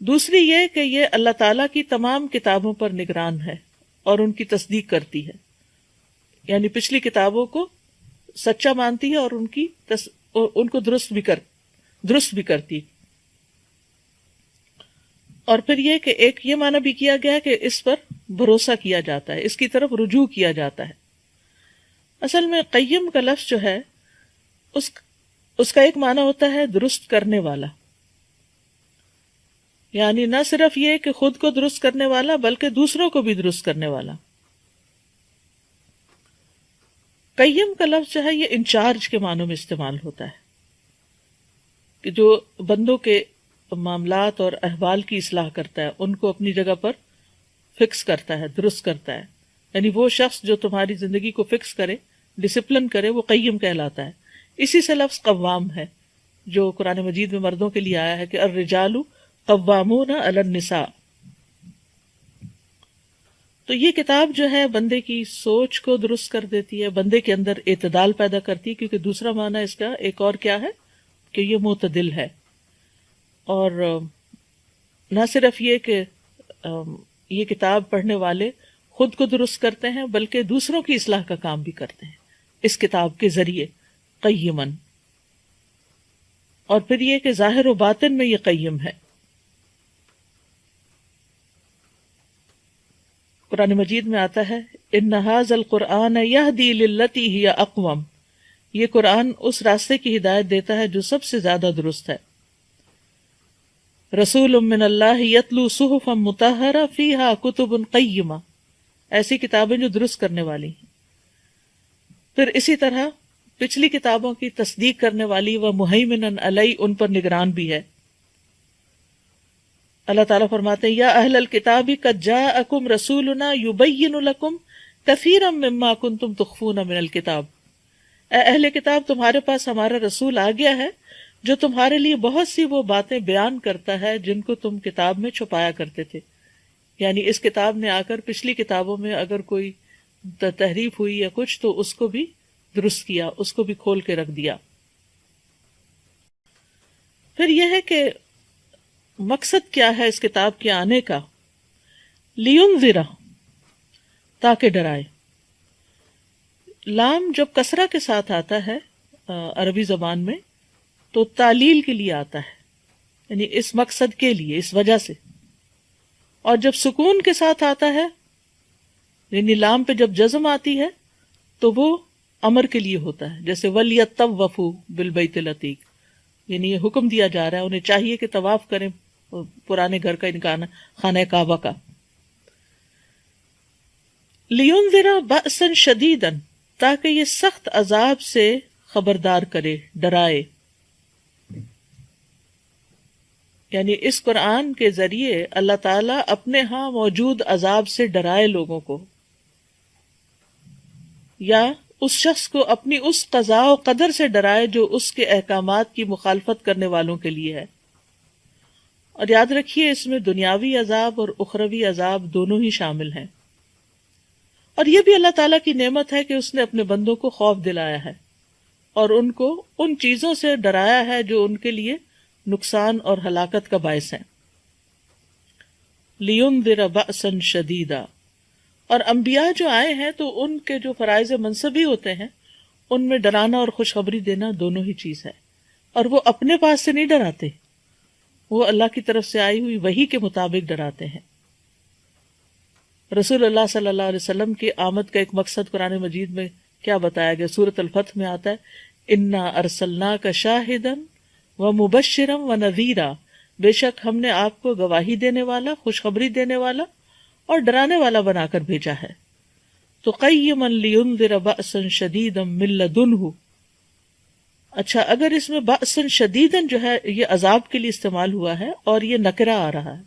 Speaker 1: دوسری یہ کہ یہ اللہ تعالیٰ کی تمام کتابوں پر نگران ہے اور ان کی تصدیق کرتی ہے، یعنی پچھلی کتابوں کو سچا مانتی ہے اور ان کو درست بھی کرتی. اور پھر یہ کہ ایک یہ معنی بھی کیا گیا کہ اس پر بھروسہ کیا جاتا ہے، اس کی طرف رجوع کیا جاتا ہے. اصل میں قیم کا لفظ جو ہے اس کا ایک معنی ہوتا ہے درست کرنے والا، یعنی نہ صرف یہ کہ خود کو درست کرنے والا بلکہ دوسروں کو بھی درست کرنے والا. قیم کا لفظ جو ہے یہ انچارج کے معنوں میں استعمال ہوتا ہے کہ جو بندوں کے معاملات اور احوال کی اصلاح کرتا ہے، ان کو اپنی جگہ پر فکس کرتا ہے، درست کرتا ہے. یعنی وہ شخص جو تمہاری زندگی کو فکس کرے، ڈسپلن کرے، وہ قیم کہلاتا ہے. اسی سے لفظ قوام ہے جو قرآن مجید میں مردوں کے لیے آیا ہے کہ الرجال قوامون علی النساء. تو یہ کتاب جو ہے بندے کی سوچ کو درست کر دیتی ہے، بندے کے اندر اعتدال پیدا کرتی ہے، کیونکہ دوسرا معنی اس کا ایک اور کیا ہے کہ یہ معتدل ہے. اور نہ صرف یہ کہ یہ کتاب پڑھنے والے خود کو درست کرتے ہیں بلکہ دوسروں کی اصلاح کا کام بھی کرتے ہیں اس کتاب کے ذریعے، قیماً. اور پھر یہ کہ ظاہر و باطن میں یہ قیم ہے. قرآن مجید میں آتا ہے ان ھذا القرآن یہدی للتی ہی اقوم، یہ قرآن اس راستے کی ہدایت دیتا ہے جو سب سے زیادہ درست ہے. رسول من اللہ یتلو صحفا مطہرہ فیہا کتب قیمہ، ایسی کتابیں جو درست کرنے والی ہیں. پھر اسی طرح پچھلی کتابوں کی تصدیق کرنے والی و مہیمن علی، ان پر نگران بھی ہے. اللہ تعالیٰ فرماتے ہیں یا اہل الکتاب قد جاءکم رسولنا یبین لکم کثیرا مما کنتم تخفون من الکتاب، اے اہل کتاب تمہارے پاس ہمارا رسول آ گیا ہے جو تمہارے لیے بہت سی وہ باتیں بیان کرتا ہے جن کو تم کتاب میں چھپایا کرتے تھے. یعنی اس کتاب نے آ کر پچھلی کتابوں میں اگر کوئی تحریف ہوئی یا کچھ تو اس کو بھی درست کیا، اس کو بھی کھول کے رکھ دیا. پھر یہ ہے کہ مقصد کیا ہے اس کتاب کے آنے کا، لینذر، تاکہ ڈرائے. لام جب کسرہ کے ساتھ آتا ہے عربی زبان میں تو تعلیل کے لیے آتا ہے، یعنی اس مقصد کے لیے، اس وجہ سے. اور جب سکون کے ساتھ آتا ہے یعنی لام پہ جب جزم آتی ہے تو وہ امر کے لیے ہوتا ہے، جیسے وَلْيَطَّوَّفُوا بِالْبَيْتِ الْعَتِيقِ، یعنی یہ حکم دیا جا رہا ہے انہیں چاہیے کہ طواف کریں پرانے گھر کا، انکان خانہ کعبہ کا. لِيُنذِرَ بَأْسًا شَدِيدًا، تاکہ یہ سخت عذاب سے خبردار کرے، ڈرائے. یعنی اس قرآن کے ذریعے اللہ تعالیٰ اپنے ہاں موجود عذاب سے ڈرائے لوگوں کو، یا اس شخص کو اپنی اس قضاء و قدر سے ڈرائے جو اس کے احکامات کی مخالفت کرنے والوں کے لیے ہے. اور یاد رکھیے اس میں دنیاوی عذاب اور اخروی عذاب دونوں ہی شامل ہیں. اور یہ بھی اللہ تعالیٰ کی نعمت ہے کہ اس نے اپنے بندوں کو خوف دلایا ہے اور ان کو ان چیزوں سے ڈرایا ہے جو ان کے لیے نقصان اور ہلاکت کا باعث ہیں. لِيُنذِرَ بَأْسًا شَدِيدًا، اور انبیاء جو آئے ہیں تو ان کے جو فرائض منصبی ہوتے ہیں ان میں ڈرانا اور خوشخبری دینا دونوں ہی چیز ہے. اور وہ اپنے پاس سے نہیں ڈراتے، وہ اللہ کی طرف سے آئی ہوئی وحی کے مطابق ڈراتے ہیں. رسول اللہ صلی اللہ علیہ وسلم کی آمد کا ایک مقصد قرآن مجید میں کیا بتایا گیا؟ سورۃ الفتح میں آتا ہے اِنَّا أَرْسَلْنَاكَ شَاهِدًا وَمُبَشِّرًا وَنَذِيرًا، بے شک ہم نے آپ کو گواہی دینے والا، خوشخبری دینے والا اور ڈرانے والا بنا کر بھیجا ہے. تو قیما لینذر بأسا شدیدا من لدنہ. اچھا، اگر اس میں بأسا شدیدا جو ہے یہ عذاب کے لیے استعمال ہوا ہے اور یہ نکرہ آ رہا ہے.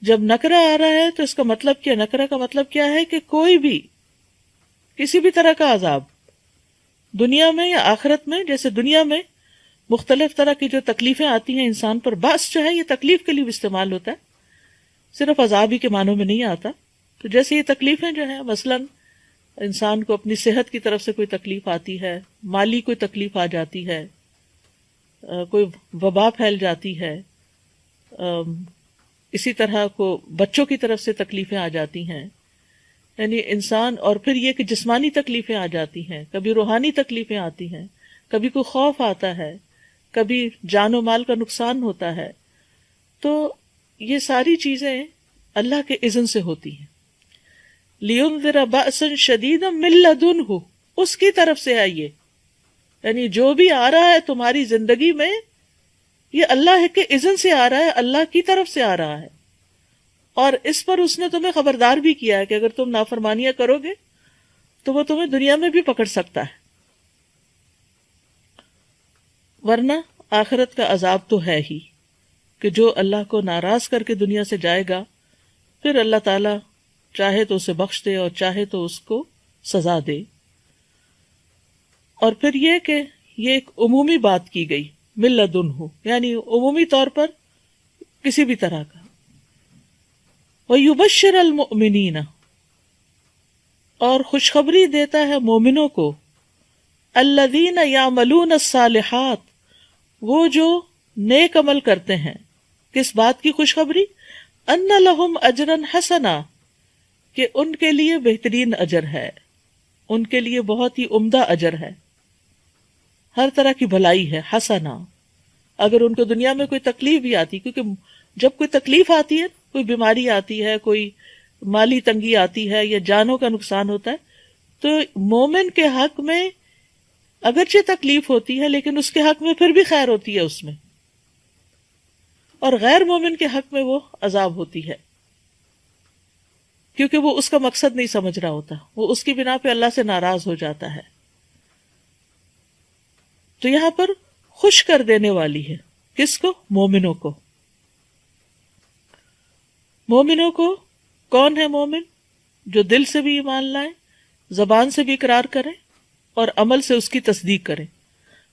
Speaker 1: جب نکرہ آ رہا ہے تو اس کا مطلب کیا؟ نکرہ کا مطلب کیا ہے کہ کوئی بھی کسی بھی طرح کا عذاب دنیا میں یا آخرت میں. جیسے دنیا میں مختلف طرح کی جو تکلیفیں آتی ہیں انسان پر، بأس جو ہے یہ تکلیف کے لیے بھی استعمال ہوتا ہے، صرف عذاب ہی کے معنوں میں نہیں آتا. تو جیسے یہ تکلیفیں جو ہیں، مثلاً انسان کو اپنی صحت کی طرف سے کوئی تکلیف آتی ہے، مالی کوئی تکلیف آ جاتی ہے، کوئی وبا پھیل جاتی ہے، اسی طرح کو بچوں کی طرف سے تکلیفیں آ جاتی ہیں، یعنی انسان. اور پھر یہ کہ جسمانی تکلیفیں آ جاتی ہیں، کبھی روحانی تکلیفیں آتی ہیں، کبھی کوئی خوف آتا ہے، کبھی جان و مال کا نقصان ہوتا ہے. تو یہ ساری چیزیں اللہ کے اذن سے ہوتی ہیں. لِيُنذِرَ بَأْسًا شَدِيدًا مِن لَدُنْهُ، اس کی طرف سے ہے یہ، یعنی جو بھی آ رہا ہے تمہاری زندگی میں یہ اللہ کے اذن سے آ رہا ہے، اللہ کی طرف سے آ رہا ہے. اور اس پر اس نے تمہیں خبردار بھی کیا ہے کہ اگر تم نافرمانیاں کرو گے تو وہ تمہیں دنیا میں بھی پکڑ سکتا ہے، ورنہ آخرت کا عذاب تو ہے ہی کہ جو اللہ کو ناراض کر کے دنیا سے جائے گا پھر اللہ تعالیٰ چاہے تو اسے بخش دے اور چاہے تو اس کو سزا دے. اور پھر یہ کہ یہ ایک عمومی بات کی گئی، من لدنہ، یعنی عمومی طور پر کسی بھی طرح کا. وَيُبَشِّرَ الْمُؤْمِنِينَ، اور خوشخبری دیتا ہے مومنوں کو، الَّذِينَ يَعْمَلُونَ الصَّالِحَاتِ، وہ جو نیک عمل کرتے ہیں. کس بات کی خوشخبری؟ أَنَّ لَهُمْ أَجْرًا حَسَنًا، کہ ان کے لیے بہترین اجر ہے، ان کے لیے بہت ہی عمدہ اجر ہے، ہر طرح کی بھلائی ہے، حسنا۔ اگر ان کو دنیا میں کوئی تکلیف بھی آتی، کیونکہ جب کوئی تکلیف آتی ہے، کوئی بیماری آتی ہے، کوئی مالی تنگی آتی ہے یا جانوں کا نقصان ہوتا ہے، تو مومن کے حق میں اگرچہ تکلیف ہوتی ہے لیکن اس کے حق میں پھر بھی خیر ہوتی ہے اس میں، اور غیر مومن کے حق میں وہ عذاب ہوتی ہے، کیونکہ وہ اس کا مقصد نہیں سمجھ رہا ہوتا، وہ اس کی بنا پہ اللہ سے ناراض ہو جاتا ہے۔ تو یہاں پر خوش کر دینے والی ہے، کس کو؟ مومنوں کو۔ مومنوں کو کون ہے مومن؟ جو دل سے بھی ایمان لائیں، زبان سے بھی اقرار کریں اور عمل سے اس کی تصدیق کریں۔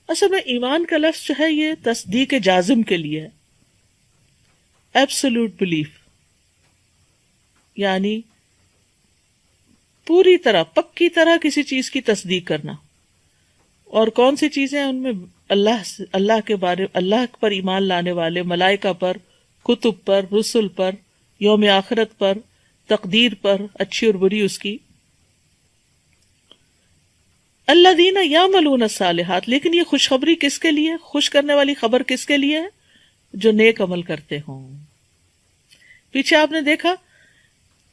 Speaker 1: اصل میں ایمان کا لفظ جو ہے یہ تصدیق جازم کے لیے ہے، ایبسولوٹ بلیف، یعنی پوری طرح پکی طرح کسی چیز کی تصدیق کرنا۔ اور کون سی چیزیں؟ ان میں اللہ کے بارے، اللہ پر ایمان لانے والے، ملائکہ پر، کتب پر، رسل پر، یوم آخرت پر، تقدیر پر، اچھی اور بری اس کی۔ الذین یعملون الصالحات، لیکن یہ خوشخبری کس کے لیے؟ خوش کرنے والی خبر کس کے لیے ہے؟ جو نیک عمل کرتے ہوں۔ پیچھے آپ نے دیکھا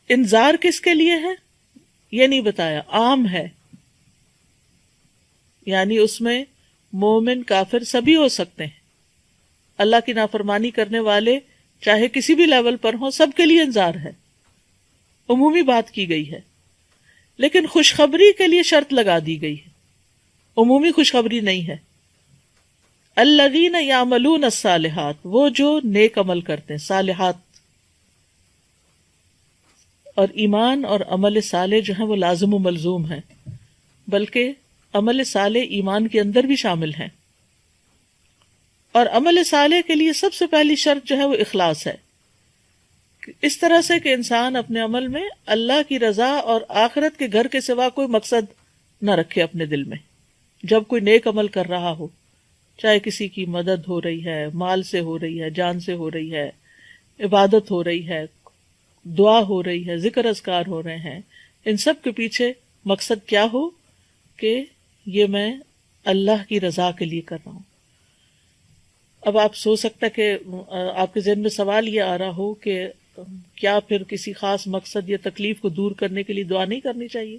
Speaker 1: انذار کس کے لیے ہے؟ یہ نہیں بتایا، عام ہے، یعنی اس میں مومن کافر سبھی ہو سکتے ہیں، اللہ کی نافرمانی کرنے والے چاہے کسی بھی لیول پر ہوں، سب کے لیے انذار ہے، عمومی بات کی گئی ہے۔ لیکن خوشخبری کے لیے شرط لگا دی گئی ہے، عمومی خوشخبری نہیں ہے۔ الذین یعملون الصالحات، وہ جو نیک عمل کرتے ہیں، صالحات۔ اور ایمان اور عمل صالح جو ہیں وہ لازم و ملزوم ہیں، بلکہ عمل صالح ایمان کے اندر بھی شامل ہیں۔ اور عمل صالح کے لیے سب سے پہلی شرط جو ہے وہ اخلاص ہے، اس طرح سے کہ انسان اپنے عمل میں اللہ کی رضا اور آخرت کے گھر کے سوا کوئی مقصد نہ رکھے اپنے دل میں۔ جب کوئی نیک عمل کر رہا ہو، چاہے کسی کی مدد ہو رہی ہے، مال سے ہو رہی ہے، جان سے ہو رہی ہے، عبادت ہو رہی ہے، دعا ہو رہی ہے، ذکر اذکار ہو رہے ہیں، ان سب کے پیچھے مقصد کیا ہو کہ یہ میں اللہ کی رضا کے لیے کر رہا ہوں۔ اب آپ سوچ سکتا کہ آپ کے ذہن میں سوال یہ آ رہا ہو کہ کیا پھر کسی خاص مقصد یا تکلیف کو دور کرنے کے لیے دعا نہیں کرنی چاہیے؟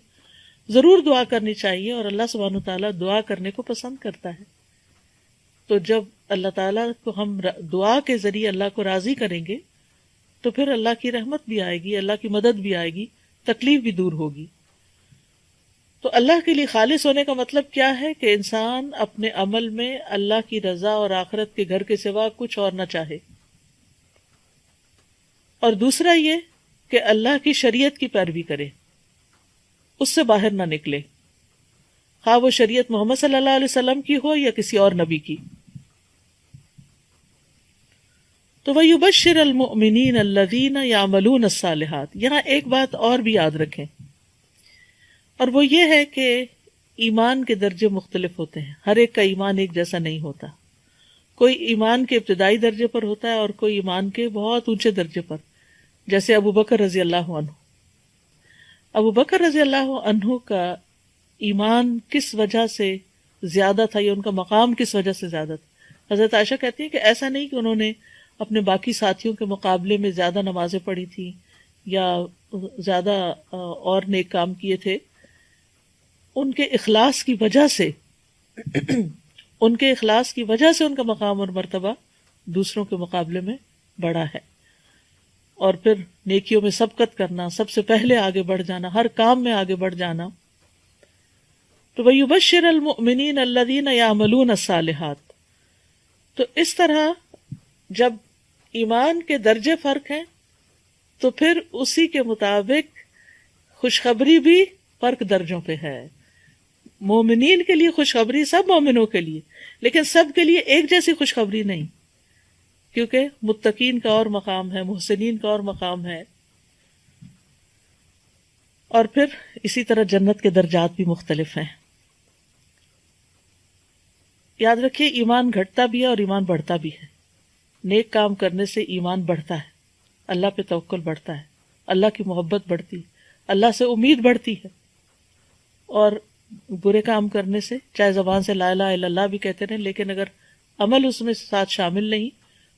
Speaker 1: ضرور دعا کرنی چاہیے، اور اللہ سبحانہ وتعالیٰ دعا کرنے کو پسند کرتا ہے۔ تو جب اللہ تعالیٰ کو ہم دعا کے ذریعے اللہ کو راضی کریں گے تو پھر اللہ کی رحمت بھی آئے گی، اللہ کی مدد بھی آئے گی، تکلیف بھی دور ہوگی۔ تو اللہ کے لیے خالص ہونے کا مطلب کیا ہے؟ کہ انسان اپنے عمل میں اللہ کی رضا اور آخرت کے گھر کے سوا کچھ اور نہ چاہے، اور دوسرا یہ کہ اللہ کی شریعت کی پیروی کرے، اس سے باہر نہ نکلے، خواہ وہ شریعت محمد صلی اللہ علیہ وسلم کی ہو یا کسی اور نبی کی۔ تو وَيُبَشِّرَ الْمُؤْمِنِينَ الَّذِينَ يَعْمَلُونَ الصَّالِحَاتِ، یہاں ایک بات اور بھی یاد رکھیں، اور وہ یہ ہے کہ ایمان کے درجے مختلف ہوتے ہیں، ہر ایک کا ایمان ایک جیسا نہیں ہوتا۔ کوئی ایمان کے ابتدائی درجے پر ہوتا ہے اور کوئی ایمان کے بہت اونچے درجے پر، جیسے ابو بکر رضی اللہ عنہ۔ ابو بکر رضی اللہ عنہ کا ایمان کس وجہ سے زیادہ تھا، یا ان کا مقام کس وجہ سے زیادہ تھا؟ حضرت عائشہ کہتی ہیں کہ ایسا نہیں کہ انہوں نے اپنے باقی ساتھیوں کے مقابلے میں زیادہ نمازیں پڑھی تھی یا زیادہ اور نیک کام کیے تھے، ان کے اخلاص کی وجہ سے ان کا مقام اور مرتبہ دوسروں کے مقابلے میں بڑا ہے۔ اور پھر نیکیوں میں سبقت کرنا، سب سے پہلے آگے بڑھ جانا، ہر کام میں آگے بڑھ جانا۔ تو وَيُبَشِّرَ الْمُؤْمِنِينَ الَّذِينَ يَعْمَلُونَ الصَّالِحَاتِ، تو اس طرح جب ایمان کے درجے فرق ہیں تو پھر اسی کے مطابق خوشخبری بھی فرق درجوں پہ ہے۔ مومنین کے لیے خوشخبری سب مومنوں کے لیے، لیکن سب کے لیے ایک جیسی خوشخبری نہیں، کیونکہ متقین کا اور مقام ہے، محسنین کا اور مقام ہے، اور پھر اسی طرح جنت کے درجات بھی مختلف ہیں۔ یاد رکھیے ایمان گھٹتا بھی ہے اور ایمان بڑھتا بھی ہے۔ نیک کام کرنے سے ایمان بڑھتا ہے، اللہ پہ توکل بڑھتا ہے، اللہ کی محبت بڑھتی، اللہ سے امید بڑھتی ہے، اور برے کام کرنے سے چاہے زبان سے لا الہ الا اللہ بھی کہتے رہیں لیکن اگر عمل اس میں ساتھ شامل نہیں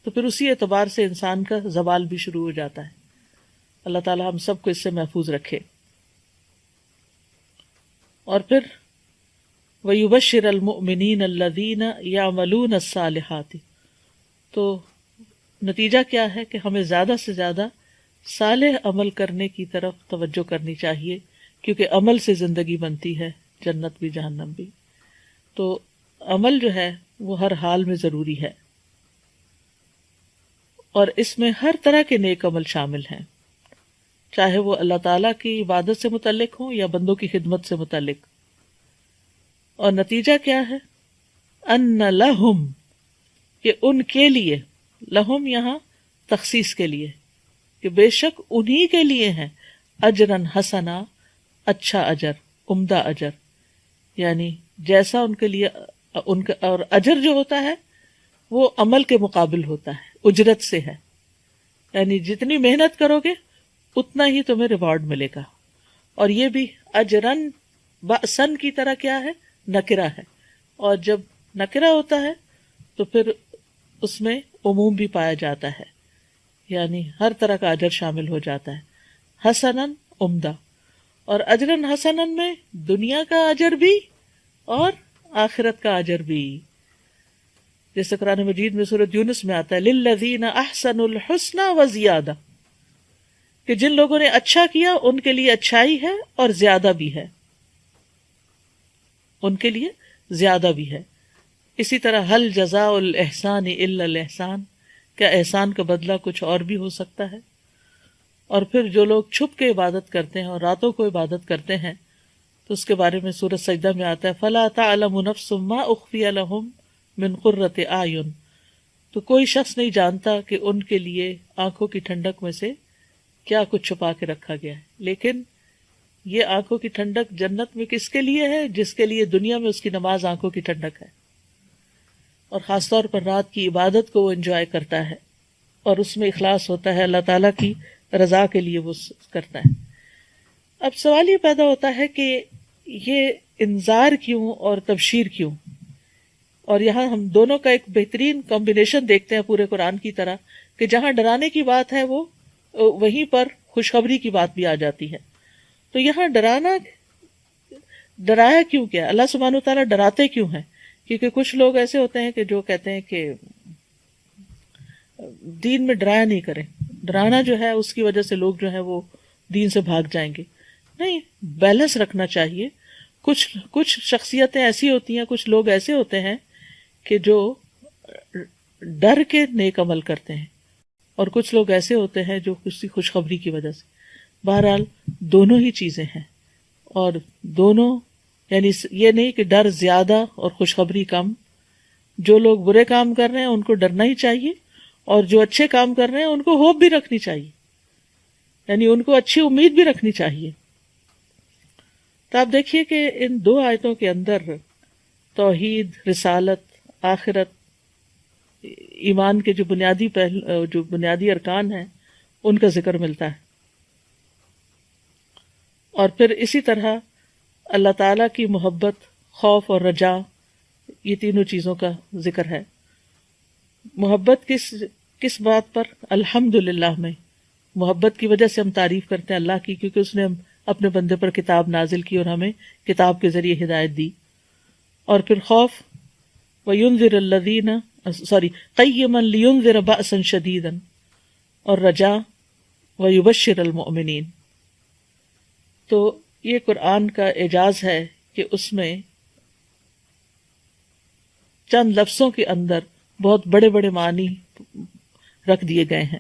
Speaker 1: تو پھر اسی اعتبار سے انسان کا زوال بھی شروع ہو جاتا ہے۔ اللہ تعالی ہم سب کو اس سے محفوظ رکھے۔ اور پھر وَيُبَشِّرَ الْمُؤْمِنِينَ الَّذِينَ يَعْمَلُونَ الصَّالِحَاتِ، تو نتیجہ کیا ہے کہ ہمیں زیادہ سے زیادہ صالح عمل کرنے کی طرف توجہ کرنی چاہیے، کیونکہ عمل سے زندگی بنتی ہے، جنت بھی جہنم بھی۔ تو عمل جو ہے وہ ہر حال میں ضروری ہے، اور اس میں ہر طرح کے نیک عمل شامل ہیں، چاہے وہ اللہ تعالیٰ کی عبادت سے متعلق ہوں یا بندوں کی خدمت سے متعلق۔ اور نتیجہ کیا ہے؟ ان لہم، کہ ان کے لیے، لہم یہاں تخصیص کے لیے، کہ بے شک انہی کے لیے ہیں، اجرن حسنا، اچھا اجر، عمدہ اجر، یعنی جیسا ان کے لیے ان کا، اور اجر جو ہوتا ہے وہ عمل کے مقابل ہوتا ہے، اجرت سے ہے، یعنی جتنی محنت کرو گے اتنا ہی تمہیں ریوارڈ ملے گا۔ اور یہ بھی اجرن بأسن کی طرح کیا ہے؟ نکرہ ہے، اور جب نکرہ ہوتا ہے تو پھر اس میں عموم بھی پایا جاتا ہے، یعنی ہر طرح کا اجر شامل ہو جاتا ہے۔ حسنن، عمدہ، اور اجرن حسنن میں دنیا کا اجر بھی اور آخرت کا اجر بھی، جیسے قرآن مجید میں سورۃ یونس میں آتا ہے للذین احسنوا الحسنی وزیادہ، کہ جن لوگوں نے اچھا کیا ان کے لیے اچھائی ہے اور زیادہ بھی ہے، ان کے لیے زیادہ بھی ہے۔ اسی طرح حل جزاء الاحسان الا الاحسان، کیا احسان کا بدلہ کچھ اور بھی ہو سکتا ہے؟ اور پھر جو لوگ چھپ کے عبادت کرتے ہیں اور راتوں کو عبادت کرتے ہیں تو اس کے بارے میں سورۃ سجدہ میں آتا ہے فلا تعلم نفس ما اخفی لهم من قرۃ اعین، تو کوئی شخص نہیں جانتا کہ ان کے لیے آنکھوں کی ٹھنڈک میں سے کیا کچھ چھپا کے رکھا گیا ہے۔ لیکن یہ آنکھوں کی ٹھنڈک جنت میں کس کے لیے ہے؟ جس کے لیے دنیا میں اس کی نماز آنکھوں کی ٹھنڈک ہے، اور خاص طور پر رات کی عبادت کو وہ انجوائے کرتا ہے اور اس میں اخلاص ہوتا ہے، اللہ تعالیٰ کی رضا کے لیے وہ کرتا ہے۔ اب سوال یہ پیدا ہوتا ہے کہ یہ انذار کیوں اور تبشیر کیوں؟ اور یہاں ہم دونوں کا ایک بہترین کمبینیشن دیکھتے ہیں پورے قرآن کی طرح، کہ جہاں ڈرانے کی بات ہے وہ وہیں پر خوشخبری کی بات بھی آ جاتی ہے۔ تو یہاں ڈرایا کیوں کیا؟ اللہ سبحانہ و تعالیٰ ڈراتے کیوں ہیں؟ کیونکہ کچھ لوگ ایسے ہوتے ہیں کہ جو کہتے ہیں کہ دین میں ڈرایا نہیں کریں، ڈرانا جو ہے اس کی وجہ سے لوگ جو ہے وہ دین سے بھاگ جائیں گے۔ نہیں، بیلنس رکھنا چاہیے۔ کچھ شخصیتیں ایسی ہوتی ہیں، کچھ لوگ ایسے ہوتے ہیں کہ جو ڈر کے نیک عمل کرتے ہیں، اور کچھ لوگ ایسے ہوتے ہیں جو کسی خوشخبری کی وجہ سے۔ بہرحال دونوں ہی چیزیں ہیں، اور دونوں، یعنی یہ نہیں کہ ڈر زیادہ اور خوشخبری کم۔ جو لوگ برے کام کر رہے ہیں ان کو ڈرنا ہی چاہیے، اور جو اچھے کام کر رہے ہیں ان کو ہوپ بھی رکھنی چاہیے، یعنی ان کو اچھی امید بھی رکھنی چاہیے۔ تو آپ دیکھیے کہ ان دو آیتوں کے اندر توحید، رسالت، آخرت، ایمان کے جو بنیادی ارکان ہیں ان کا ذکر ملتا ہے، اور پھر اسی طرح اللہ تعالیٰ کی محبت، خوف اور رجا، یہ تینوں چیزوں کا ذکر ہے۔ محبت کس بات پر؟ الحمدللہ میں محبت کی وجہ سے ہم تعریف کرتے ہیں اللہ کی، کیونکہ اس نے اپنے بندے پر کتاب نازل کی اور ہمیں کتاب کے ذریعے ہدایت دی۔ اور پھر خوف، وَيُنذِرَ الَّذِينَ قَيِّمًا لِيُنذِرَ بَأْسًا شَدِيدًا، اور رجا، وَيُبَشِّرَ الْمُؤْمِنِينَ۔ تو یہ قرآن کا اعجاز ہے کہ اس میں چند لفظوں کے اندر بہت بڑے بڑے معنی رکھ دیے گئے ہیں۔